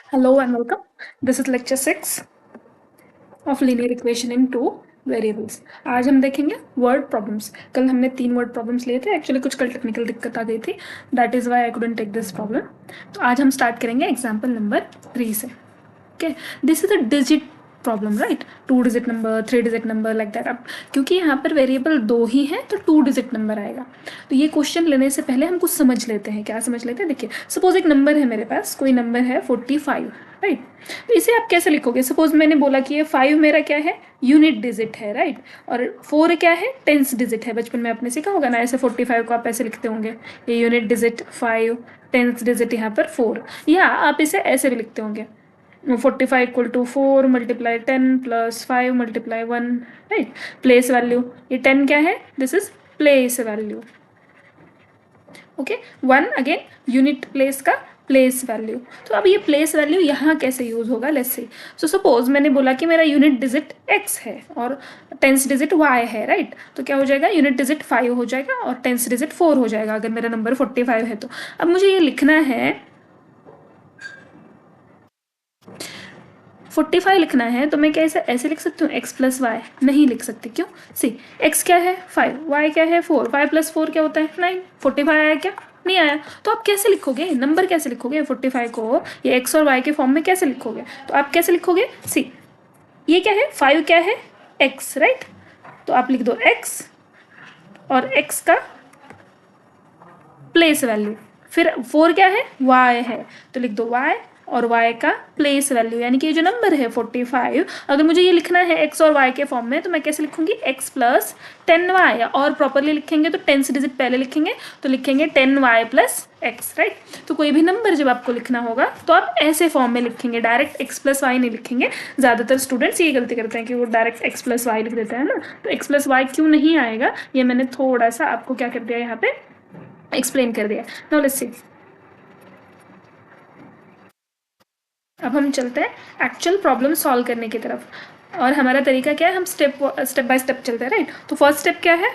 Hello and welcome. This is lecture 6 of linear equation in two variables. आज हम देखेंगे word problems. कल हमने 3 वर्ड प्रॉब्लम्स लिए थे. एक्चुअली कुछ कल टेक्निकल दिक्कत आ गई थी. That is why I couldn't take this problem. तो आज हम स्टार्ट करेंगे एग्जाम्पल नंबर 3 से. Okay, this is a digit problem, right. 2 digit number, 3 digit number, like that. अब क्योंकि यहाँ पर वेरिएबल 2 ही है तो 2 डिजिट नंबर आएगा. तो ये क्वेश्चन लेने से पहले हम कुछ समझ लेते हैं. क्या समझ लेते हैं? देखिए, सपोज एक नंबर है मेरे पास, कोई नंबर है 45, राइट. तो इसे आप कैसे लिखोगे? सपोज मैंने बोला कि ये 5 मेरा क्या है, यूनिट डिजिट है, राइट. और 4 क्या है, टेंस डिजिट है. बचपन में आपने सीखा होगा ना, ऐसे 45 को आप ऐसे लिखते होंगे, ये यूनिट डिजिट 5, टेंस डिजिट यहाँ पर 4. या आप इसे ऐसे भी लिखते होंगे, 45 equal to 4 multiply 10 plus 5 multiply 1, right. Place value, ये 10 क्या है, this is place value. Okay, 1 again unit place का प्लेस वैल्यू. तो अब ये प्लेस वैल्यू यहाँ कैसे यूज होगा, लेट्स सी. सो सपोज मैंने बोला कि मेरा यूनिट डिजिट x है और टेंस डिजिट y है, राइट. तो क्या हो जाएगा, यूनिट डिजिट 5 हो जाएगा और टेंस डिजिट 4 हो जाएगा अगर मेरा नंबर 45 है. तो अब मुझे ये लिखना है 45 लिखना है, तो मैं क्या इसे ऐसे लिख सकती हूँ, x प्लस वाई? नहीं लिख सकती. क्यों? सी, x क्या है 5, y क्या है 4, 5 प्लस 4 क्या होता है 9. 45 आया क्या? नहीं आया. तो आप कैसे लिखोगे, नंबर कैसे लिखोगे 45 को, ये x और y के फॉर्म में कैसे लिखोगे? तो आप कैसे लिखोगे, सी, ये क्या है 5 क्या है x, राइट. तो आप लिख दो x और x का प्लेस वैल्यू, फिर 4 क्या है, y है, तो लिख दो y और y का प्लेस वैल्यू. यानी कि ये जो नंबर है 45, अगर मुझे ये लिखना है x और y के फॉर्म में, तो मैं कैसे लिखूंगी, x प्लस 10y. और प्रॉपरली लिखेंगे तो टेंस डिजिट पहले लिखेंगे, तो लिखेंगे 10y प्लस x, राइट. तो कोई भी नंबर जब आपको लिखना होगा तो आप ऐसे फॉर्म में लिखेंगे, डायरेक्ट x प्लस वाई नहीं लिखेंगे. ज़्यादातर स्टूडेंट्स ये गलती करते हैं कि वो डायरेक्ट x प्लस वाई लिख देते हैं ना. तो x प्लस वाई क्यों नहीं आएगा, ये मैंने थोड़ा सा आपको क्या कर दिया यहाँ पे एक्सप्लेन कर दिया. Now let's see. अब हम चलते हैं एक्चुअल प्रॉब्लम सॉल्व करने की तरफ. और हमारा तरीका क्या है, हम स्टेप बाय स्टेप चलते हैं, राइट. तो फर्स्ट स्टेप क्या है,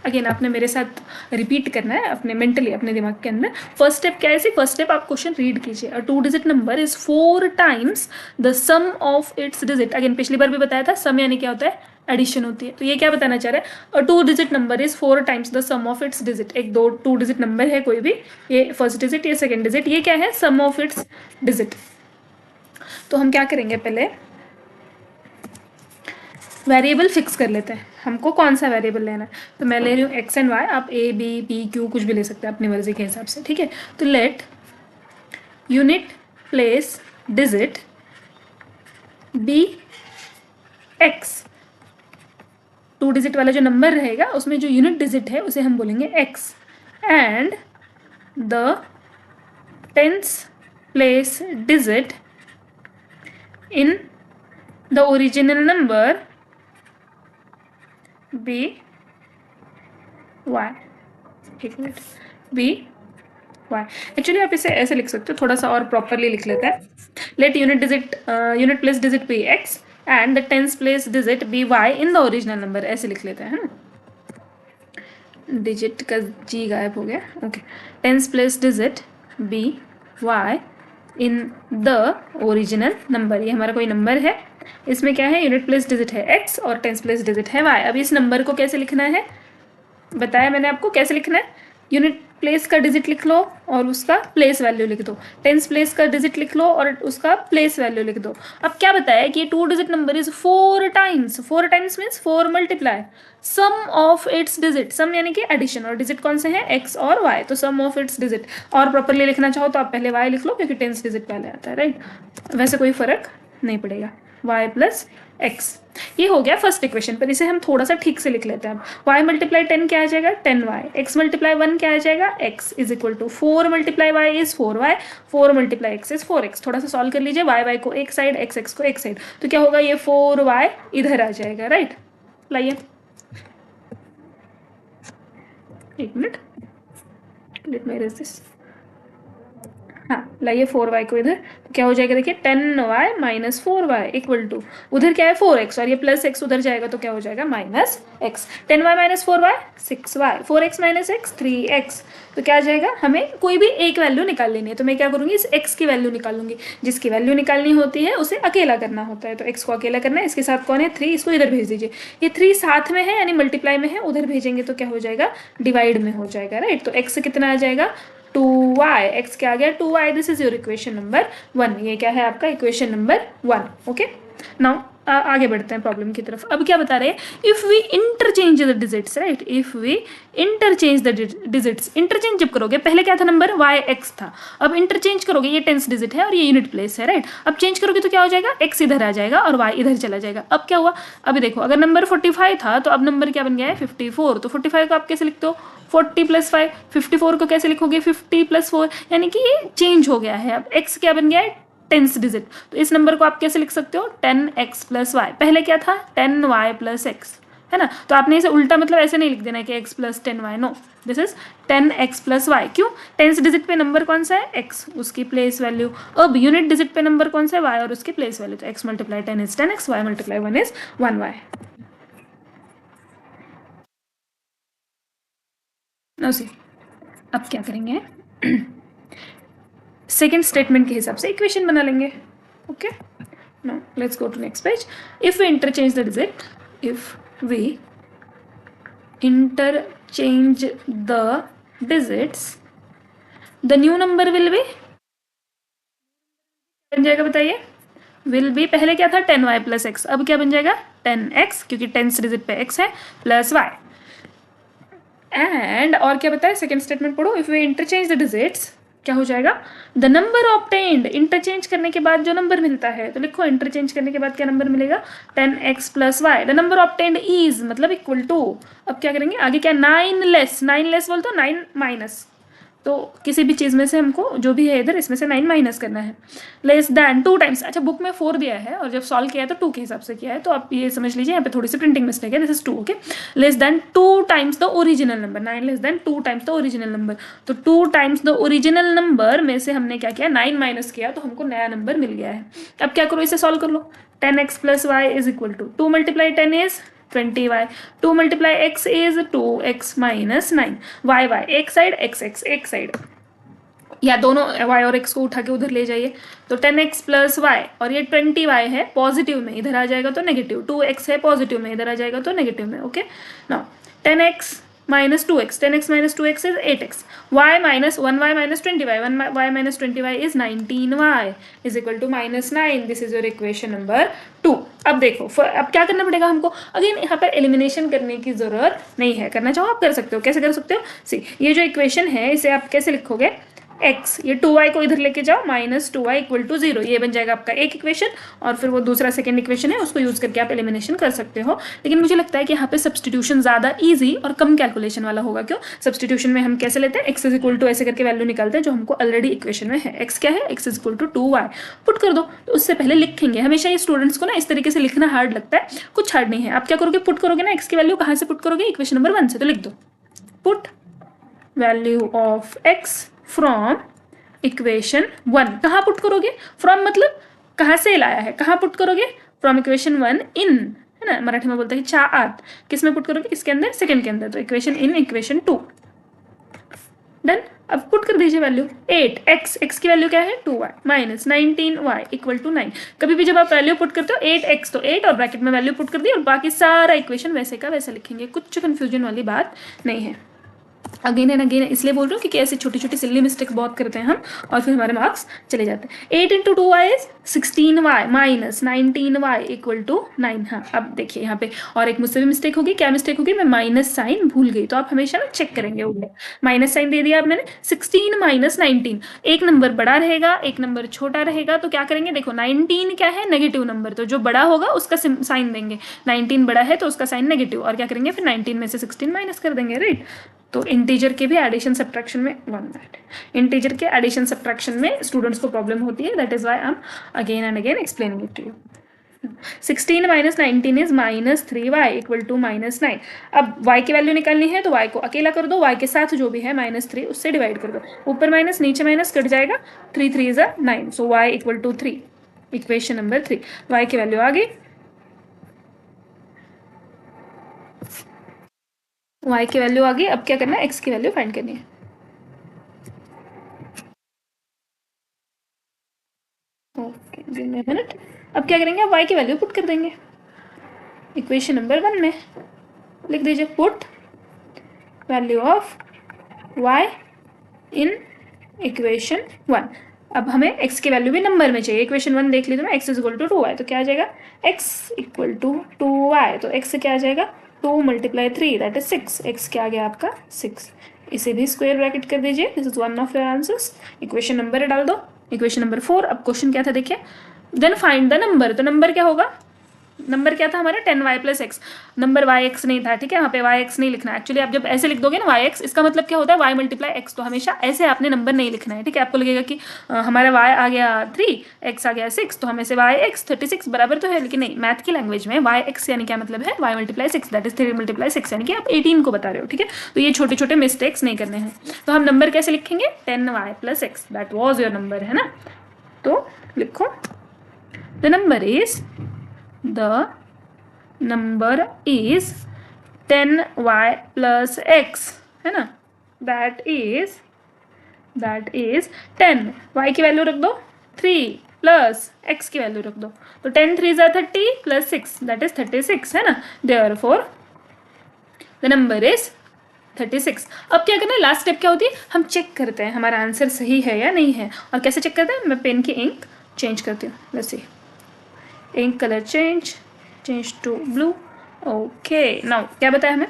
अगेन आपने मेरे साथ रिपीट करना है अपने मेंटली, अपने दिमाग के अंदर. फर्स्ट स्टेप क्या है, फर्स्ट स्टेप आप क्वेश्चन रीड कीजिए. A 2 digit number is 4 times the sum of its digit. Again पिछली बार भी बताया था, सम यानी क्या होता है, एडिशन होती है. तो ये क्या बताना चाह रहा है, a 2 digit number is 4 times the sum of its digit. एक 2 डिजिट नंबर है कोई भी, ये फर्स्ट डिजिट, ये सेकेंड डिजिट, ये क्या है, सम ऑफ इट्स डिजिट. तो हम क्या करेंगे, पहले वेरिएबल फिक्स कर लेते हैं, हमको कौन सा वेरिएबल लेना है. तो मैं ले रही हूँ एक्स एंड वाई, आप ए बी पी क्यू कुछ भी ले सकते हैं अपनी मर्जी के हिसाब से, ठीक है. तो let unit place digit be x. 2 digit वाला जो नंबर रहेगा उसमें जो यूनिट डिजिट है उसे हम बोलेंगे x. And the tens place digit in the original number b y. एक मिनट, b y. एक्चुअली आप इसे ऐसे लिख सकते हो, थोड़ा सा और प्रॉपरली लिख लेते हैं. Let unit place digit be x and the tens place digit be y in the original number. ऐसे लिख लेते हैं, है ना. डिजिट का जी गायब हो गया. Okay, tens place digit be y in the original number. ये हमारा कोई नंबर है, इसमें क्या है, यूनिट प्लेस डिजिट है x और टेंस प्लेस डिजिट है y. अब इस नंबर को कैसे लिखना है, बताया मैंने आपको कैसे लिखना है. यूनिट प्लेस का डिजिट लिख लो और उसका प्लेस वैल्यू लिख दो. टेंस प्लेस का डिजिट लिख लो और उसका प्लेस वैल्यू लिख दो. अब क्या बताया कि ये 2 digit number is 4 times. 4 times means 4 multiply sum of its digit. Sum यानी कि एडिशन, और डिजिट कौन से हैं, x और y. तो सम ऑफ इट्स डिजिट. और प्रॉपरली लिखना चाहो तो आप पहले y लिख लो क्योंकि टेंस डिजिट पहले आता है, राइट. वैसे कोई फर्क नहीं पड़ेगा, y प्लस एक्स. ये हो गया फर्स्ट इक्वेशन. पर इसे हम थोड़ा सा ठीक से लिख लेते हैं. अब y मल्टीप्लाई 10 क्या आ जाएगा, 10y. x मल्टीप्लाई 1 क्या आ जाएगा, x is equal to 4 multiply y is 4y. 4 multiply x is 4x. थोड़ा सा सॉल्व कर लीजिए, y को एक साइड, x को एक साइड. तो क्या होगा, ये 4y इधर आ जाएगा, राइट. लाइए एक minute, let me erase this. हाँ, लाइए 4y को इधर, तो क्या हो जाएगा देखिए 10y minus 4y equal to, उधर क्या है 4x और ये प्लस x उधर जाएगा तो क्या हो जाएगा minus x। 10y minus 4y 6y, 4x minus x 3x, तो क्या आ जाएगा, हमें कोई भी एक वैल्यू निकाल लेनी है, तो मैं क्या करूँगी इस x की वैल्यू निकालूंगी, जिसकी वैल्यू निकालनी होती है उसे अकेला करना होता है, तो x को अकेला करना है, इसके साथ कौन है 3, इसको इधर भेज दीजिए, ये 3 साथ में है यानी मल्टीप्लाई में है, उधर भेजेंगे तो क्या हो जाएगा डिवाइड में हो जाएगा, राइट। तो x कितना आ जाएगा 2y, x क्या आ गया 2y, this is your equation number 1, ये क्या है आपका इक्वेशन नंबर 1। ओके, नाउ आगे बढ़ते हैं प्रॉब्लम की तरफ। अब क्या बता रहे हैं, if we interchange the digits, right, if we interchange the digits, interchange जब करोगे, पहले क्या था नंबर y(x) था, अब इंटरचेंज करोगे, ये टेंस डिजिट है और ये यूनिट प्लेस है, राइट, अब चेंज करोगे तो क्या हो जाएगा x इधर आ जाएगा और y इधर चला जाएगा। अब क्या हुआ, अभी देखो अगर नंबर 45 था तो अब नंबर क्या बन गया है 54, तो 45 को आप कैसे लिखते हो 40 + 5, 54 को कैसे लिखोगे 50 + 4, यानी कि ये चेंज हो गया है, अब x क्या बन गया है टेंस डिजिट, तो इस नंबर को आप कैसे लिख सकते हो 10x + y, पहले क्या था 10y + x, है ना, तो आपने इसे उल्टा मतलब ऐसे नहीं लिख देना कि x + 10y, no, this is 10x + y, क्यों, टेंस डिजिट पे नंबर कौन सा है x, उसकी प्लेस वैल्यू, अब यूनिट डिजिट पे नंबर कौन सा है y और उसकी प्लेस वैल्यू, तो x × 10 is 10x, y × 1 is 1y। No see, अब क्या करेंगे सेकेंड स्टेटमेंट के हिसाब से इक्वेशन बना लेंगे। Okay, now let's go to next page. If we interchange the digit, if we interchange the digits, the new number will be, बन जाएगा बताइए, विल बी, पहले क्या था 10y + x, अब क्या बन जाएगा 10x, क्योंकि टेंस डिजिट पे x है, प्लस y, एंड और क्या बताया सेकेंड स्टेटमेंट पढ़ो, if we interchange the digits, क्या हो जाएगा द नंबर ऑब्टेन्ड, इंटरचेंज करने के बाद जो नंबर मिलता है, तो लिखो इंटरचेंज करने के बाद क्या नंबर मिलेगा 10x + y, the number obtained is मतलब इक्वल टू, अब क्या करेंगे आगे क्या 9 लेस, 9 लेस बोल तो 9 माइनस, तो किसी भी चीज़ में से हमको जो भी है इधर इसमें से 9 माइनस करना है, लेस दैन 2 टाइम्स, अच्छा बुक में 4 दिया है और जब सॉल्व किया है तो 2 के हिसाब से किया है, तो आप ये समझ लीजिए यहाँ पे थोड़ी सी प्रिंटिंग मिस्टेक है, this is 2, okay, less than 2 times the original number, 9 less than 2 times the original number, तो 2 टाइम्स द ओरिजिनल नंबर में से हमने क्या किया 9 माइनस किया, तो हमको नया नंबर मिल गया है। अब क्या करो इसे सॉल्व कर लो, 10x + y is equal to 2 × 10 is 20y, 2 × x is 2x - 9, y एक साइड x एक साइड, या दोनों y और x को उठा के उधर ले जाइए, तो 10x + y और ये 20y है पॉजिटिव में, इधर आ जाएगा तो नेगेटिव, 2x है पॉजिटिव में, इधर आ जाएगा तो नेगेटिव में। Okay, now 10x - 2x, 10x - 2x is 8x, y - 1y - 20y, 1y - 20y is 19y is equal to -9, this is your equation number 2। अब देखो अब क्या करना पड़ेगा हमको, अगेन यहाँ पर एलिमिनेशन करने की जरूरत नहीं है, करना चाहो आप कर सकते हो, कैसे कर सकते हो, सी ये जो इक्वेशन है इसे आप कैसे लिखोगे x, ये 2y को इधर लेके जाओ, -2y = 0, ये बन जाएगा आपका एक इक्वेशन, और फिर वो दूसरा सेकंड इक्वेशन है उसको यूज करके आप एलिमिनेशन कर सकते हो। लेकिन मुझे लगता है कि यहाँ पे सब्सटीट्यूशन ज्यादा इजी और कम कैलकुलेशन वाला होगा, क्यों, सब्सटीट्यूशन में हम कैसे लेते हैं x = ऐसे करके वैल्यू निकालते हैं जो हमको ऑलरेडी इक्वेशन में है, x क्या है x = 2y, पुट कर दो, तो उससे पहले लिखेंगे, हमेशा ये स्टूडेंट्स को ना इस तरीके से लिखना हार्ड लगता है, कुछ हार्ड नहीं है। आप क्या करोगे, पुट करोगे ना x की वैल्यू, कहाँ से पुट करोगे, इक्वेशन नंबर 1 से, तो लिख दो put value of x from equation 1, कहाँ पुट करोगे, फ्रॉम मतलब कहाँ से लाया है, कहाँ पुट करोगे, फ्रॉम इक्वेशन 1 इन, है ना, मराठी में बोलते हैं चाआत, किस में पुट करोगे, इसके अंदर, सेकंड के अंदर, तो इक्वेशन इन इक्वेशन 2, डन। अब पुट कर दीजिए वैल्यू 8x, x की वैल्यू क्या है 2y - 19y = 9, कभी भी जब आप वैल्यू पुट करते हो 8x तो 8 और ब्रैकेट में वैल्यू पुट कर दी और बाकी सारा इक्वेशन वैसे का वैसे लिखेंगे, कुछ कंफ्यूजन वाली बात नहीं है। अगेन एंड अगेन इसलिए बोल रही हूँ क्योंकि ऐसी छोटी छोटी सिल्ली मिस्टेक बहुत करते हैं हम और फिर हमारे मार्क्स चले जाते हैं। 8 × 2y इज 16y - 19y = 9। हाँ, अब देखिए यहाँ पे और एक मुझसे भी मिस्टेक होगी, क्या मिस्टेक होगी, मैं माइनस साइन भूल गई, तो आप हमेशा ना चेक करेंगे, माइनस साइन दे दिया अब मैंने, 16 - 19, एक नंबर बड़ा रहेगा एक नंबर छोटा रहेगा, तो क्या करेंगे, देखो 19 क्या है नेगेटिव नंबर, तो जो बड़ा होगा उसका साइन देंगे, 19 बड़ा है तो उसका साइन नेगेटिव, और क्या करेंगे फिर 19 में से 16 माइनस कर देंगे, राइट। तो इंटीजर के भी एडिशन सब्ट्रैक्शन में, 1 मिनट, इंटीजर के एडिशन सब्ट्रैक्शन में स्टूडेंट्स को प्रॉब्लम होती है, that is why I am again and again explaining it to you. 16 minus 19 is -3y equal to -9। अब y की वैल्यू निकालनी है तो y को अकेला कर दो, y के साथ जो भी है -3 उससे डिवाइड कर दो, ऊपर माइनस नीचे माइनस कट जाएगा, 3 3 is 9, so y equal to 3। Equation number 3, y की वैल्यू आ गई। y की वैल्यू आ गई। अब क्या करना है, x की वैल्यू फाइंड करनी है। Okay, give me a minute. अब क्या करेंगे, अब y की वैल्यू पुट कर देंगे इक्वेशन नंबर 1 में। लिख दीजिए put value of y in equation 1। अब हमें x की वैल्यू भी नंबर में चाहिए। इक्वेशन 1 देख लीजिए ना, x is equal to 2y, तो क्या आ जाएगा, x इक्वल टू 2y, तो x से क्या आ जाएगा 2 मल्टीप्लाई 3 दैट इज 6। x क्या आ गया आपका 6। इसे भी स्क्वायर ब्रैकेट कर दीजिए, this is one of your answers. Equation number डाल दो, इक्वेशन नंबर 4। अब क्वेश्चन क्या था देखिए, देन फाइंड द नंबर। तो नंबर क्या होगा, नंबर क्या था हमारा 10y plus x. Number y x नहीं था, ठीक है, वहाँ पे वाई एक्स नहीं लिखना। एक्चुअली आप जब ऐसे लिख दोगे ना वाई एक्स, इसका मतलब क्या होता है वाई मल्टीप्लाई एक्स, तो हमेशा ऐसे आपने नंबर नहीं लिखना है, ठीक है। आपको लगेगा कि हमारा वाई आ गया 3, एक्स आ गया 6, तो हमें से वाई एक्स 36 बराबर तो है, लेकिन नहीं, मैथ की लैंग्वेज में वाई एक्स यानी क्या मतलब है, y multiply 6 that is 3 multiply 6, यानी कि आप 18 को बता रहे हो, ठीक है। तो ये छोटे छोटे मिस्टेक्स नहीं करने हैं। तो हम नंबर कैसे लिखेंगे, 10y plus x, that was your number, है ना। तो लिखो the number is the number is 10y plus x, है ना, that is 10। y की वैल्यू रख दो 3 प्लस x की वैल्यू रख दो, तो 10 3 जा 30 प्लस 6 दैट इज 36, है ना। Therefore the number is 36। अब क्या करना है, लास्ट स्टेप क्या होती है, हम चेक करते हैं हमारा आंसर सही है या नहीं है। और कैसे चेक करते हैं, मैं पेन की इंक चेंज करती हूँ, let's see, ink colour change to blue. Okay, now क्या बताया हमें,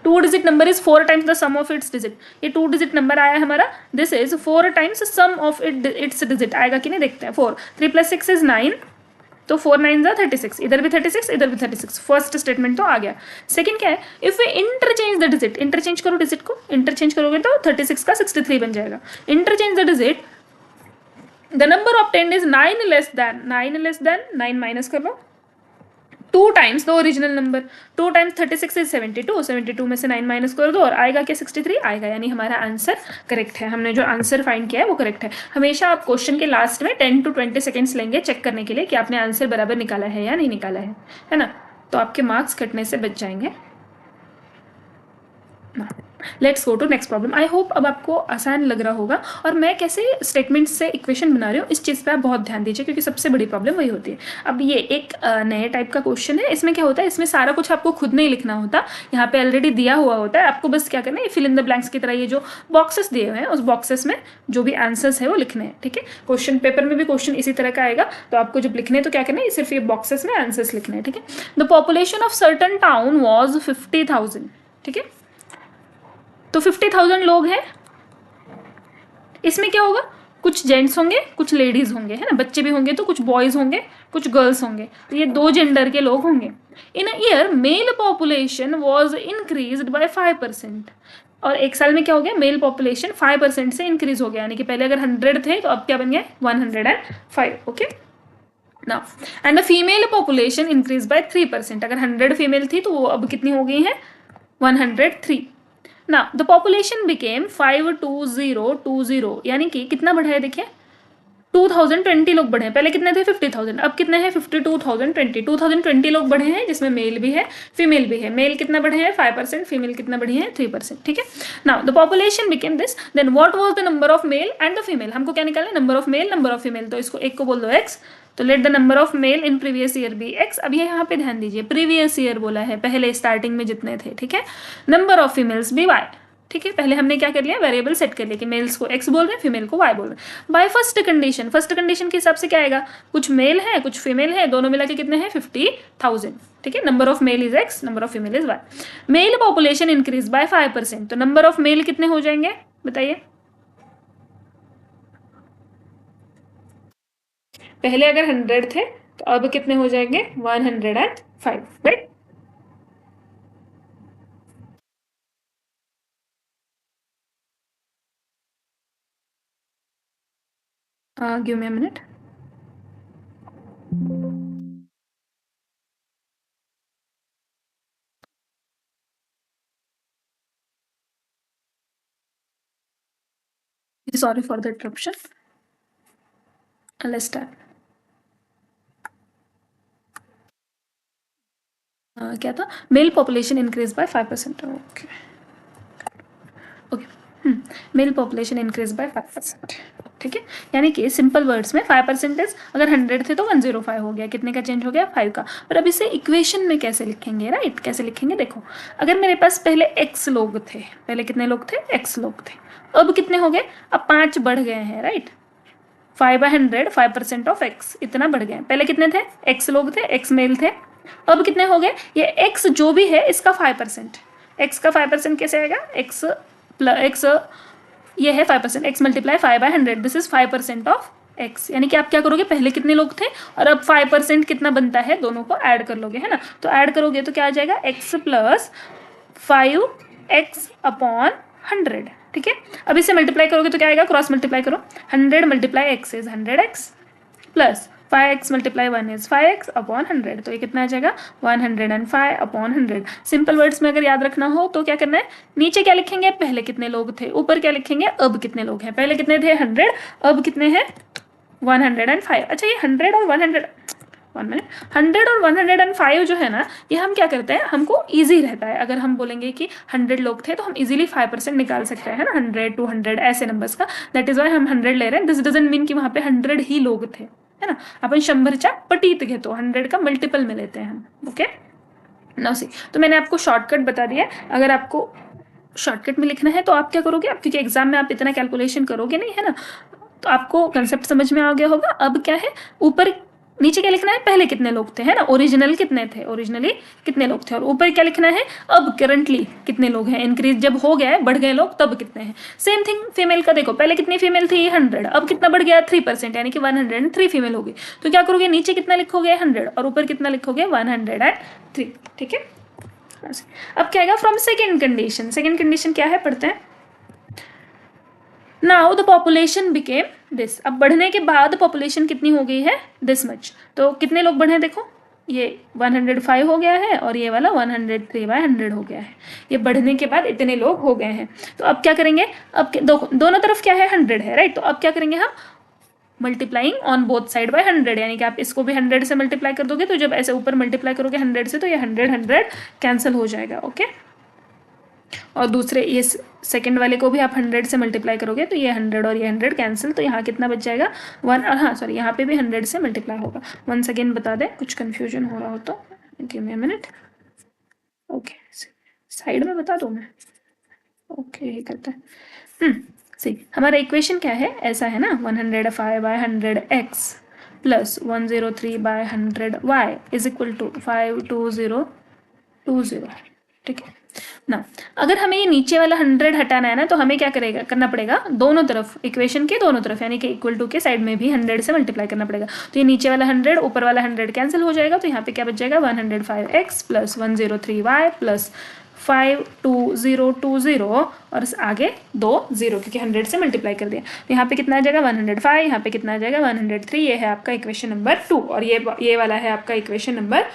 2 digit number is 4 times the sum of its digit. ये 2 डिजिट नंबर आया हमारा, this is 4 times sum of its digit, आएगा कि नहीं देखते हैं। 4 3 प्लस 6 इज 9, तो 4 9 जा 36, इधर भी 36 इधर भी 36, फर्स्ट स्टेटमेंट तो आ गया। सेकंड क्या है, if we interchange the digit, interchange करो डिजिट को, इंटरचेंज करोगे तो 36 का 63 बन जाएगा। Interchange the digit, the number obtained is 9 less than 9 minus कर लो, 2 times the original number, 2 times 36 is 72, 72 में से 9 माइनस कर दो और आएगा क्या 63 आएगा, यानी हमारा आंसर करेक्ट है। हमने जो आंसर फाइंड किया है वो करेक्ट है। हमेशा आप क्वेश्चन के लास्ट में 10 to 20 सेकेंड्स लेंगे चेक करने के लिए कि आपने आंसर बराबर निकाला है या नहीं निकाला है ना, तो आपके मार्क्स कटने से बच जाएंगे। Let's go to next problem. I hope अब आपको आसान लग रहा होगा, और मैं कैसे स्टेटमेंट से इक्वेशन बना रही हूँ इस चीज़ पे आप बहुत ध्यान दीजिए, क्योंकि सबसे बड़ी प्रॉब्लम वही होती है। अब ये एक नए टाइप का क्वेश्चन है, इसमें क्या होता है, इसमें सारा कुछ आपको खुद नहीं लिखना होता, यहाँ पे ऑलरेडी दिया हुआ होता है। आपको बस क्या करना है, फिल इन द ब्लैंक्स की तरह ये जो बॉक्सेस दिए हुए हैं उस बॉक्सेस में जो भी आंसर्स है वो लिखने हैं, ठीक है। क्वेश्चन पेपर में भी क्वेश्चन इसी तरह का आएगा, तो आपको जब लिखने तो क्या करना है, सिर्फ ये बॉक्सेस में आंसर्स लिखने हैं, ठीक है। The population of certain town was 50,000, ठीक है, तो 50,000 लोग हैं। इसमें क्या होगा, कुछ जेंट्स होंगे कुछ लेडीज होंगे, है ना, बच्चे भी होंगे, तो कुछ बॉयज होंगे कुछ गर्ल्स होंगे, तो ये 2 जेंडर के लोग होंगे। In a year male population was increased by 5%, और एक साल में क्या हो गया, मेल पॉपुलेशन 5% से इंक्रीज हो गया, यानी कि पहले अगर 100 थे तो अब क्या बन गया 105, okay now. And the female population increase bye 3%, अगर 100 फीमेल थी तो वो अब कितनी हो गई है 103। ना द पॉपुलेशन बिकेम 52020, यानी कि कितना बढ़ा है देखिए 2020 लोग बढ़े हैं। पहले कितने थे 50,000, अब कितने हैं 52,020, 2020 लोग बढ़े हैं, जिसमें मेल भी है फीमेल भी है। मेल कितना बढ़े हैं 5%, फीमेल कितना बढ़ी है 3%, ठीक है। Now the population became this, then what was the number of male and the female, हमको क्या निकालना है number of male number of female, तो इसको एक को बोल दो एक्स, तो let the number of male in previous year be x. अब ये यहाँ पे ध्यान दीजिए प्रीवियस ईयर बोला है, पहले स्टार्टिंग में जितने थे, ठीक है। Number of females be y, ठीक है, पहले हमने क्या कर लिया वेरिएबल सेट कर लिया कि मेल्स को एक्स बोल रहे हैं फीमेल को वाई बोल रहे हैं। By first condition, first condition के हिसाब से क्या आएगा, कुछ मेल है कुछ फीमेल है, दोनों मिला के कितने हैं 50,000, ठीक है। Number of male is x, number of female is y. Male population increase by 5%, तो नंबर ऑफ मेल कितने हो जाएंगे बताइए, पहले अगर 100 थे तो अब कितने हो जाएंगे 105, right. Give me a minute. Sorry for the interruption, let's start. क्या था? Mail population increase by 5%। Okay okay, mail population increase by 5%। ठीक है, यानी कि सिंपल वर्ड्स में 5% अगर 100 थे तो 105 हो गया। कितने का चेंज हो गया? 5 का। पर अब इसे इक्वेशन में कैसे लिखेंगे? राइट, कैसे लिखेंगे? देखो, अगर मेरे पास पहले x लोग थे, पहले कितने लोग थे? x लोग थे। अब कितने हो गए? अब 5 बढ़ गए हैं। राइट, 5/100 5% ऑफ x, इतना बढ़ गए। पहले कितने थे? x लोग थे, x मेल थे। अब कितने हो गए? ये x जो भी है इसका 5%। x का 5% कैसे आएगा? x प्लस x, ये है 5%, x multiply 5/100, this is 5% of x। यानी कि आप क्या करोगे? पहले कितने लोग थे और अब 5% कितना बनता है, दोनों को ऐड कर लोगे, है ना? तो ऐड करोगे तो क्या आ जाएगा? x plus 5x upon 100। ठीक है, अब इसे मल्टीप्लाई करोगे तो क्या आएगा? क्रॉस मल्टीप्लाई करो, 100 multiply x is 100x plus 5x multiply 1 is 5x upon 100। तो ये कितना आ जाएगा? 105 अपॉन 100। सिंपल वर्ड्स में अगर याद रखना हो तो क्या करना है? नीचे क्या लिखेंगे? पहले कितने लोग थे। ऊपर क्या लिखेंगे? अब कितने लोग हैं। पहले कितने थे? 100, अब कितने हैं? 105। अच्छा, ये 100 और 100, 1 मिनट, 100 और 105 जो है ना, ये हम क्या करते हैं, हमको ईजी रहता है। अगर हम बोलेंगे कि 100 लोग थे तो हम इजीली 5% निकाल सकते हैं ना, 100 200 ऐसे नंबर्स का। दैट इज वाई हम 100 ले रहे हैं। दिस डजंट मीन कि वहां पे 100 ही लोग थे, है ना? अपन 100च्या पटीत घेतो, 100 का मल्टीपल में लेते हैं हम। ओके, नाउ सी, तो मैंने आपको शॉर्टकट बता दिया। अगर आपको शॉर्टकट में लिखना है तो आप क्या करोगे? आप क्योंकि एग्जाम में आप इतना कैलकुलेशन करोगे नहीं, है ना, तो आपको कंसेप्ट समझ में आ गया होगा। अब क्या है, ऊपर नीचे क्या लिखना है? पहले कितने लोग थे, है ना, ओरिजिनल कितने थे, ओरिजिनली कितने लोग थे। और ऊपर क्या लिखना है? अब करंटली कितने लोग हैं। इंक्रीज जब हो गया है, बढ़ गए लोग, तब कितने हैं। सेम थिंग फीमेल का देखो, पहले कितनी फीमेल थी? 100, अब कितना बढ़ गया? 3%, यानी कि 103 फीमेल होगी। तो क्या करोगे? नीचे कितना लिखोगे? 100, और ऊपर कितना लिखोगे? 103। ठीक है, अब क्या आएगा? From second condition. Second condition क्या है, पढ़ते हैं। Now the population became this. अब बढ़ने के बाद पॉपुलेशन कितनी हो गई है? This much. तो कितने लोग बढ़े? देखो, ये 105 हो गया है और ये वाला 103/100 हो गया है। ये बढ़ने के बाद इतने लोग हो गए हैं। तो अब क्या करेंगे? अब दोनों तरफ क्या है? 100 है। राइट, तो अब क्या करेंगे हम? Multiplying on both side by 100, यानी कि आप इसको भी 100 से मल्टीप्लाई कर दोगे, तो जब ऐसे ऊपर मल्टीप्लाई करोगे 100 से तो ये 100 कैंसिल हो जाएगा। ओके, और दूसरे ये सेकंड वाले को भी आप 100 से मल्टीप्लाई करोगे तो ये 100 और ये 100 कैंसिल, तो यहाँ कितना बच जाएगा? 1। और हाँ सॉरी, यहाँ पे भी 100 से मल्टीप्लाई होगा। वंस अगेन बता दें, कुछ कन्फ्यूजन हो रहा हो तो give me a minute. Okay, side में बता दूँ मैं? ओके, ये करता है। सी, हमारा इक्वेशन क्या है? ऐसा है ना, 105/100x plus 103/100y is equal to 52020। ठीक है ना, अगर हमें ये नीचे वाला 100 हटाना है ना, तो हमें क्या करेगा करना पड़ेगा? दोनों तरफ, इक्वेशन के दोनों तरफ, यानी कि इक्वल टू के साइड में भी 100 से मल्टीप्लाई करना पड़ेगा। तो ये नीचे वाला 100 ऊपर वाला 100 कैंसिल हो जाएगा, तो यहाँ पे क्या बच जाएगा? 105x प्लस 103y प्लस 52020 और आगे 2 0, क्योंकि 100 से मल्टीप्लाई कर दिया। तो यहाँ पे कितना आ जाएगा? 105, यहाँ पे कितना आ जाएगा? 103। ये है आपका इक्वेशन नंबर 2 और ये वाला है आपका equation number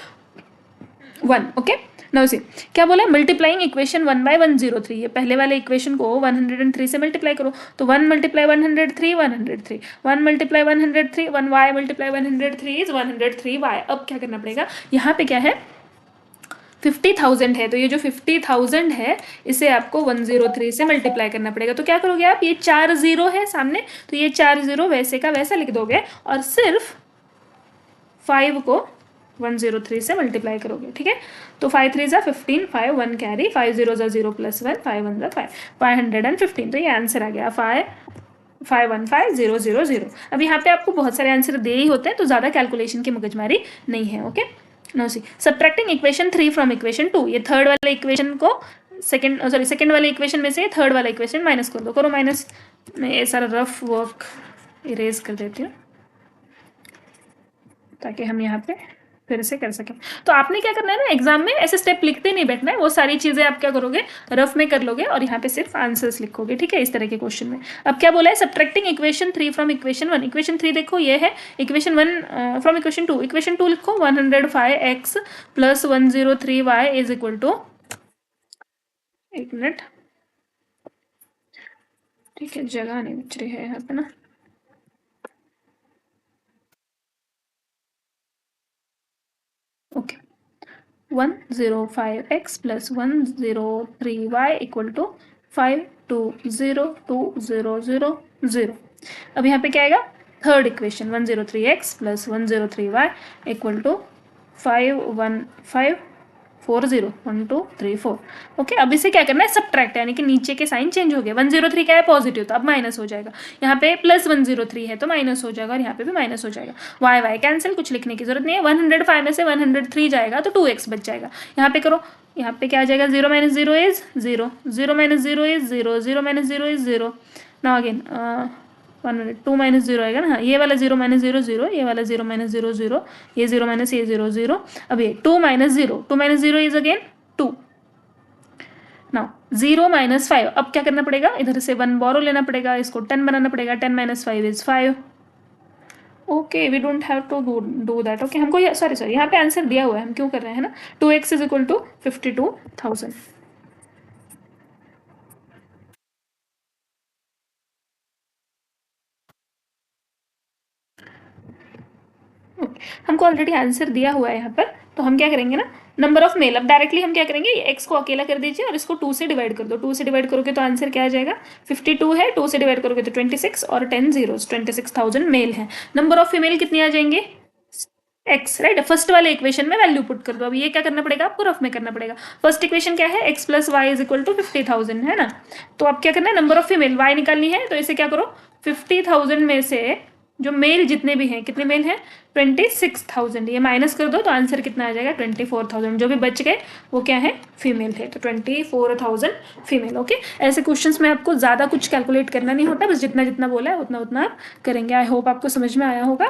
1। Okay, now see, क्या बोला? Multiplying equation 1/103। ये पहले वाले इक्वेशन को 103 से मल्टीप्लाई करो, तो 1 multiply 103 103, 1 multiply 103 1y multiply 103 is 103y। अब क्या करना पड़ेगा? यहाँ पे क्या है? 50,000 है, तो ये जो 50,000 है इसे आपको 103 से मल्टीप्लाई करना पड़ेगा। तो क्या करोगे आप? ये 4 0 है सामने, तो ये 4 0 वैसे का वैसा लिख दोगे और सिर्फ 5 को 103 से मल्टीप्लाई करोगे। ठीक है, तो 5 3 ज़ा 15, 5 1 कैरी, 5 0 ज़ा 0 प्लस 1, 5 1 ज़ा 5, 515। तो ये आंसर आ गया 515,000। अब यहाँ पे आपको बहुत सारे आंसर दे ही होते हैं, तो ज़्यादा कैलकुलेशन की मगजमारी नहीं है। Okay, now see, subtracting equation 3 from equation 2। ये थर्ड वाले इक्वेशन को सेकंड वाले इक्वेशन में से थर्ड वाला इक्वेशन माइनस कर दो। करो माइनस। मैं ये सारा रफ वर्क इरेज कर देती हूँ ताकि हम यहाँ पे फिर से कर सकें। तो आपने क्या करना है ना, एग्जाम में ऐसे स्टेप लिखते नहीं बैठना है, वो सारी चीजें आप क्या करोगे? रफ में कर लोगे और यहाँ पे सिर्फ आंसर्स लिखोगे। ठीक है, इस तरह के क्वेश्चन में। अब क्या बोला है? Subtracting equation 3 from equation 1। Equation 3 देखो ये है, इक्वेशन 1 फ्रॉम इक्वेशन 2। इक्वेशन 2 लिखो, 105x plus 103y is equal to, एक मिनट, ठीक है, जगह नहीं बच रही है यहाँ पे ना। Okay, 105x plus 103y equal to 520200। अब यहाँ पे क्या आएगा, third equation 103x plus 103y equal to 51540123 okay. अब इसे क्या करना है, सब्ट्रैक्ट, यानी कि नीचे के साइन चेंज हो गए। 103 क्या है, पॉजिटिव, तो अब माइनस हो जाएगा। यहाँ पे प्लस 103 है तो माइनस हो जाएगा, और यहाँ पे भी माइनस हो जाएगा। वाई वाई कैंसिल, कुछ लिखने की जरूरत नहीं है। 105 में से 103 जाएगा तो 2x बच जाएगा। यहाँ पे करो, यहाँ पे क्या आ जाएगा, 0 minus 0 is 0, 0 minus 0 is 0, 0 minus 0 is 0। Now again 2 minus 0 आएगा ना, हाँ, ये वाला 0 माइनस 0 0, ये वाला 0 माइनस 0 0, ये 0 माइनस ये 0 0। अब ये 2 minus 0, 2 minus 0 is again 2। Now 0 minus 5, अब क्या करना पड़ेगा, इधर से 1 बोरो लेना पड़ेगा, इसको 10 बनाना पड़ेगा। 10 minus 5 is 5। Okay, we don't have to do that. Okay, हमको सॉरी सॉरी, यहाँ पे आंसर दिया हुआ है, हम क्यों कर रहे हैं ना। 2x is equal to 52,000। हमको ऑलरेडी आंसर दिया हुआ है यहाँ पर, तो हम क्या करेंगे ना, नंबर ऑफ मेल, अब डायरेक्टली हम क्या करेंगे, एक्स को अकेला कर दीजिए और इसको 2 से डिवाइड कर दो। 2 से डिवाइड करोगे तो आंसर क्या आ जाएगा, 52 है, 2 से डिवाइड करोगे तो 26, और 10 जीरोस, 26,000 मेल है। नंबर ऑफ फीमेल कितनी आ जाएंगे, एक्स, राइट। फर्स्ट वाले इक्वेशन में वैल्यू पुट कर दो। अब ये क्या करना पड़ेगा, आपको रफ में करना पड़ेगा। फर्स्ट इक्वेशन क्या है, x plus y is equal to 50,000 है ना। तो अब क्या करना है, नंबर ऑफ फीमेल वाई निकालनी है, तो इसे क्या करो, 50,000 में से जो मेल जितने भी हैं, कितने मेल हैं, 26,000, ये माइनस कर दो तो आंसर कितना आ जाएगा, 24,000। जो भी बच गए वो क्या है, फीमेल है, तो 24,000 फीमेल। ओके, ऐसे क्वेश्चंस में आपको ज़्यादा कुछ कैलकुलेट करना नहीं होता, बस जितना जितना बोला है उतना उतना आप करेंगे। आई होप आपको समझ में आया होगा।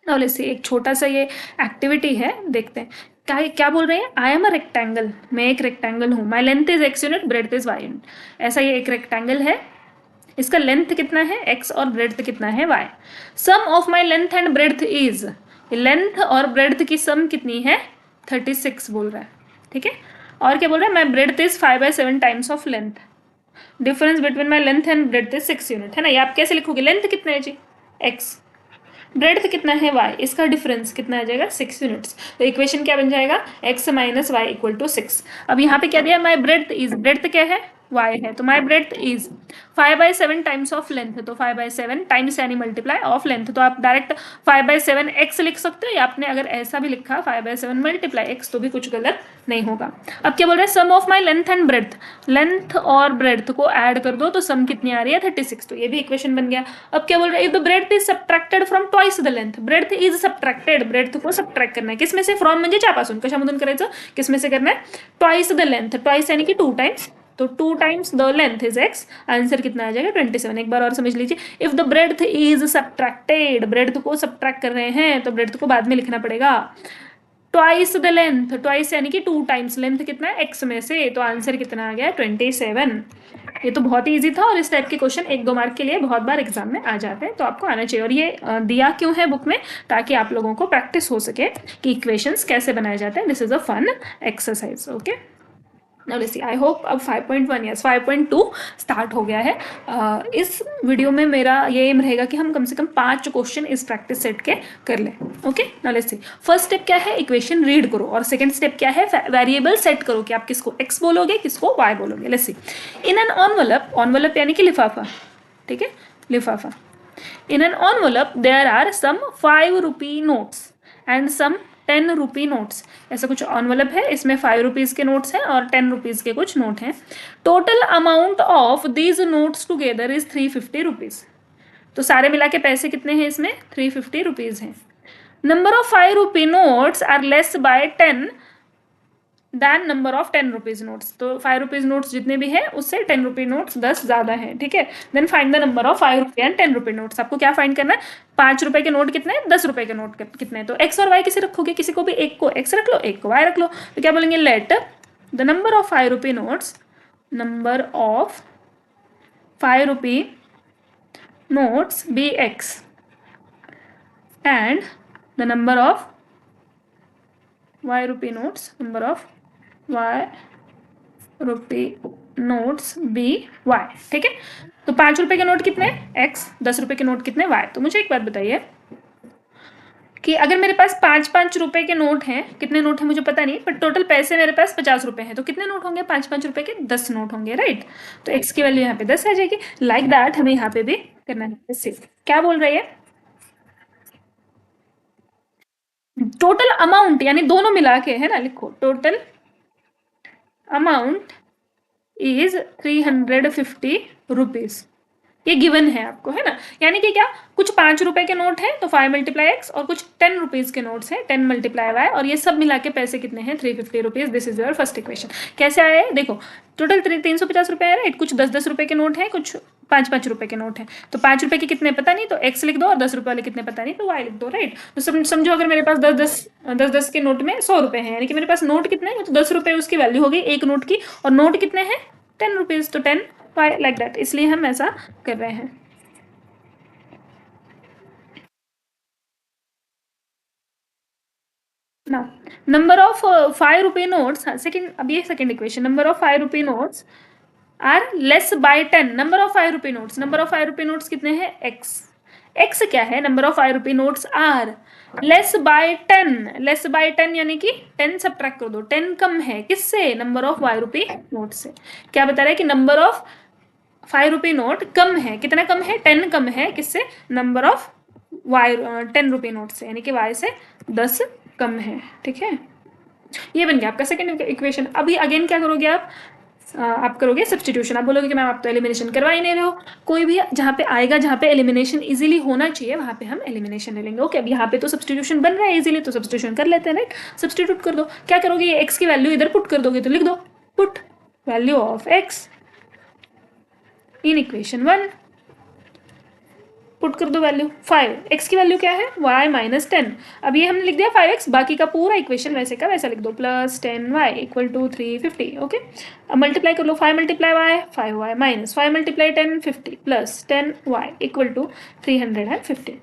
और ऐसे एक छोटा सा ये एक्टिविटी है, देखते हैं क्या क्या बोल रहे हैं। आई एम अ रेक्टेंगल, मैं एक रेक्टेंगल हूँ, my length is x unit, breadth is y unit. ऐसा ये एक रेक्टेंगल है, इसका लेंथ कितना है x और ब्रेड्थ कितना है y। Sum of my length and breadth is, length और ब्रेड्थ की सम कितनी है, 36 बोल रहा है, ठीक है। और क्या बोल रहा है, my breadth is 5/7 times of length, difference between my length and breadth is 6 unit, है ना। ये आप कैसे लिखोगे, लेंथ कितना है जी, x, ब्रेड्थ कितना है y, इसका डिफरेंस कितना आ जाएगा, 6 यूनिट्स। तो इक्वेशन क्या बन जाएगा, x minus y equal to 6। अब यहाँ पे क्या दिया, माई ब्रेड्थ इज, ब्रेड्थ क्या है, y है, तो my breadth is 5/7 times of length, तो 5/7 टाइम्स यानी मल्टीप्लाई ऑफ लेंथ, तो आप डायरेक्ट 5/7 x लिख सकते हो, या आपने अगर ऐसा भी लिखा 5/7 मल्टीप्लाई x तो भी कुछ गलत नहीं होगा। अब क्या बोल रहे हैं, sum of my length and breadth, length और ब्रेड्थ को ऐड कर दो तो सम कितनी आ रही है, 36, तो ये भी इक्वेशन बन गया। अब क्या बोल रहे हैं, if the breadth is subtracted from twice the length, breadth is subtracted, breadth को सब्ट्रैक्ट करना है, किसमें से, फ्रॉम म्हणजे च्यापासून, कशामधून करायचं, किसमें से करना है, ट्वाइस द लेंथ, ट्वाइस यानी कि 2 टाइम्स, तो 2 times the length is x, answer कितना आ जाएगा, 27। एक बार और समझ लीजिए, if the breadth is subtracted, breadth को सब्ट्रैक्ट कर रहे हैं तो ब्रेड्थ को बाद में लिखना पड़ेगा, ट्वाइस द लेंथ, ट्वाइस यानी कि 2 टाइम्स, लेंथ कितना है x में से, तो आंसर कितना आ गया, 27। ये तो बहुत ही इजी था, और इस टाइप के क्वेश्चन 1-2 मार्क के लिए बहुत बार एग्जाम में आ जाते हैं, तो आपको आना चाहिए। और ये दिया क्यों है बुक में, ताकि आप लोगों को प्रैक्टिस हो सके कि इक्वेशंस कैसे बनाए जाते हैं। This is a fun exercise. Okay, Now let's see, I hope अब 5.1 yes 5.2 स्टार्ट हो गया है। इस वीडियो में मेरा ये एम रहेगा कि हम कम से कम 5 क्वेश्चन इस प्रैक्टिस सेट के कर लें। Okay, now let's see, first step क्या है, इक्वेशन रीड करो, और सेकंड स्टेप क्या है, वेरिएबल सेट करो कि आप किसको x बोलोगे, किसको y बोलोगे। Let's see, in an envelope, envelope यानी कि लिफाफा, ठीक है, लिफाफा। In an envelope there are some 5 rupee notes and some 10 rupee notes. ऐसा कुछ एनवलप है, इसमें 5 रुपीज़ के नोट्स हैं और 10 रुपीज़ के कुछ नोट हैं। Total amount of these notes together is 350 rupees. तो सारे मिला के पैसे कितने हैं इसमें, 350 रुपीज़ हैं। Number of 5 rupee notes are less by 10 than number of 10 rupees notes. तो 5 रुपीज नोट्स जितने भी हैं उससे 10 रुपी नोट्स 10 ज्यादा है, ठीक है। Then find the number of 5 rupee and 10 rupee notes. आपको क्या फाइंड करना है, 5 रुपए के नोट कितने हैं, 10 रुपए के नोट कितने हैं। तो एक्स और वाई किसे रखोगे, किसी को भी एक को एक्स रख लो, एक को वाई रख लो। तो क्या बोलेंगे, let the number of 5 rupee notes, number of 5 rupee notes be x and the number of y rupee notes, number of y rupee notes be y, ठीक है। तो 5 रुपए के नोट कितने x, 10 रुपए के नोट कितने y। तो मुझे एक बात बताइए कि अगर मेरे पास 5-5 रुपए के नोट हैं, कितने नोट हैं मुझे पता नहीं, पर टोटल पैसे मेरे पास 50 रुपए हैं, तो कितने नोट होंगे 5-5 रुपए के? 10 नोट होंगे, राइट। तो x की वैल्यू यहाँ पे 10 आ जाएगी। लाइक दैट हमें यहाँ पे भी करना है सिर्फ। क्या बोल रही है? टोटल अमाउंट यानी दोनों मिला के, है ना, लिखो टोटल अमाउंट इज 350 रुपीज। ये गिवन है आपको, है ना। यानी कि क्या, कुछ 5 रुपए के नोट हैं तो 5 × x, और कुछ 10 रुपीज के नोट्स हैं 10 × y, और ये सब मिला के पैसे कितने हैं 350 rupees. This is your first equation. कैसे आया है देखो, टोटल 350 रुपए है, राइट। कुछ 10-10 रुपए के नोट हैं, कुछ 5-5 रुपए के नोट हैं। तो 5 रुपए के कितने पता नहीं, तो x लिख दो, और 10 रुपए वाले कितने पता नहीं, तो y लिख दो, राइट। तो समझो अगर मेरे पास 10-10 के नोट में 100 रुपए हैं, यानी कि मेरे पास नोट कितने हैं, तो 10 रुपए उसकी वैल्यू हो गई एक नोट की, और नोट कितने हैं 10 रुपीज, तो 10 लाइक दैट, इसलिए हम ऐसा कर रहे हैं ना। नंबर ऑफ 5 रुपए नोट्स, सेकंड, अब ये सेकंड इक्वेशन, नंबर ऑफ 5 रुपए notes are less by 10। Number of 5 रुपए नोट्स, नंबर ऑफ 5 रुपए नोट्स कितने हैं x। x क्या है, नंबर ऑफ 5 रुपए notes are less by 10। Less by 10 यानी कि 10 सब्ट्रैक्ट कर दो, 10 कम है किससे, नंबर ऑफ 5 रुपए नोट से। क्या बता रहा है कि नंबर ऑफ 5 रुपए नोट कम है, कितना कम है, 10 कम है किससे, नंबर ऑफ y 10 रुपए नोट से, यानी कि y से 10 कम है, ठीक है। ये बन गया आपका सेकंड इक्वेशन। अभी अगेन क्या करोगे आप करोगे सब्सटीट्यूशन। आप बोलोगे कि मैम आप तो एलिमिनेशन करवा ही नहीं रहे हो। कोई भी जहाँ पे आएगा, जहाँ पे एलिमिनेशन इजीली होना चाहिए, वहाँ पे हम एलिमिनेशन ले लेंगे। ओके, अब यहाँ पे तो सब्सटीट्यूशन बन रहा है इजीली, तो सब्सटीट्यूशन कर लेते हैं, राइट। सब्सटीट्यूट कर दो। क्या करोगे, ये एक्स की वैल्यू इधर पुट कर दोगे, तो लिख दो put value of x in equation 1। Put कर दो वैल्यू 5, एक्स की वैल्यू क्या है y-10। अब ये हमने लिख दिया 5x, बाकी का पूरा इक्वेशन वैसे का वैसा लिख दो, +10y इक्वल टू 350। ओके, अब मल्टीप्लाई कर लो, 5 × y 5y minus 5 × 10 50 plus 10y equal to 350।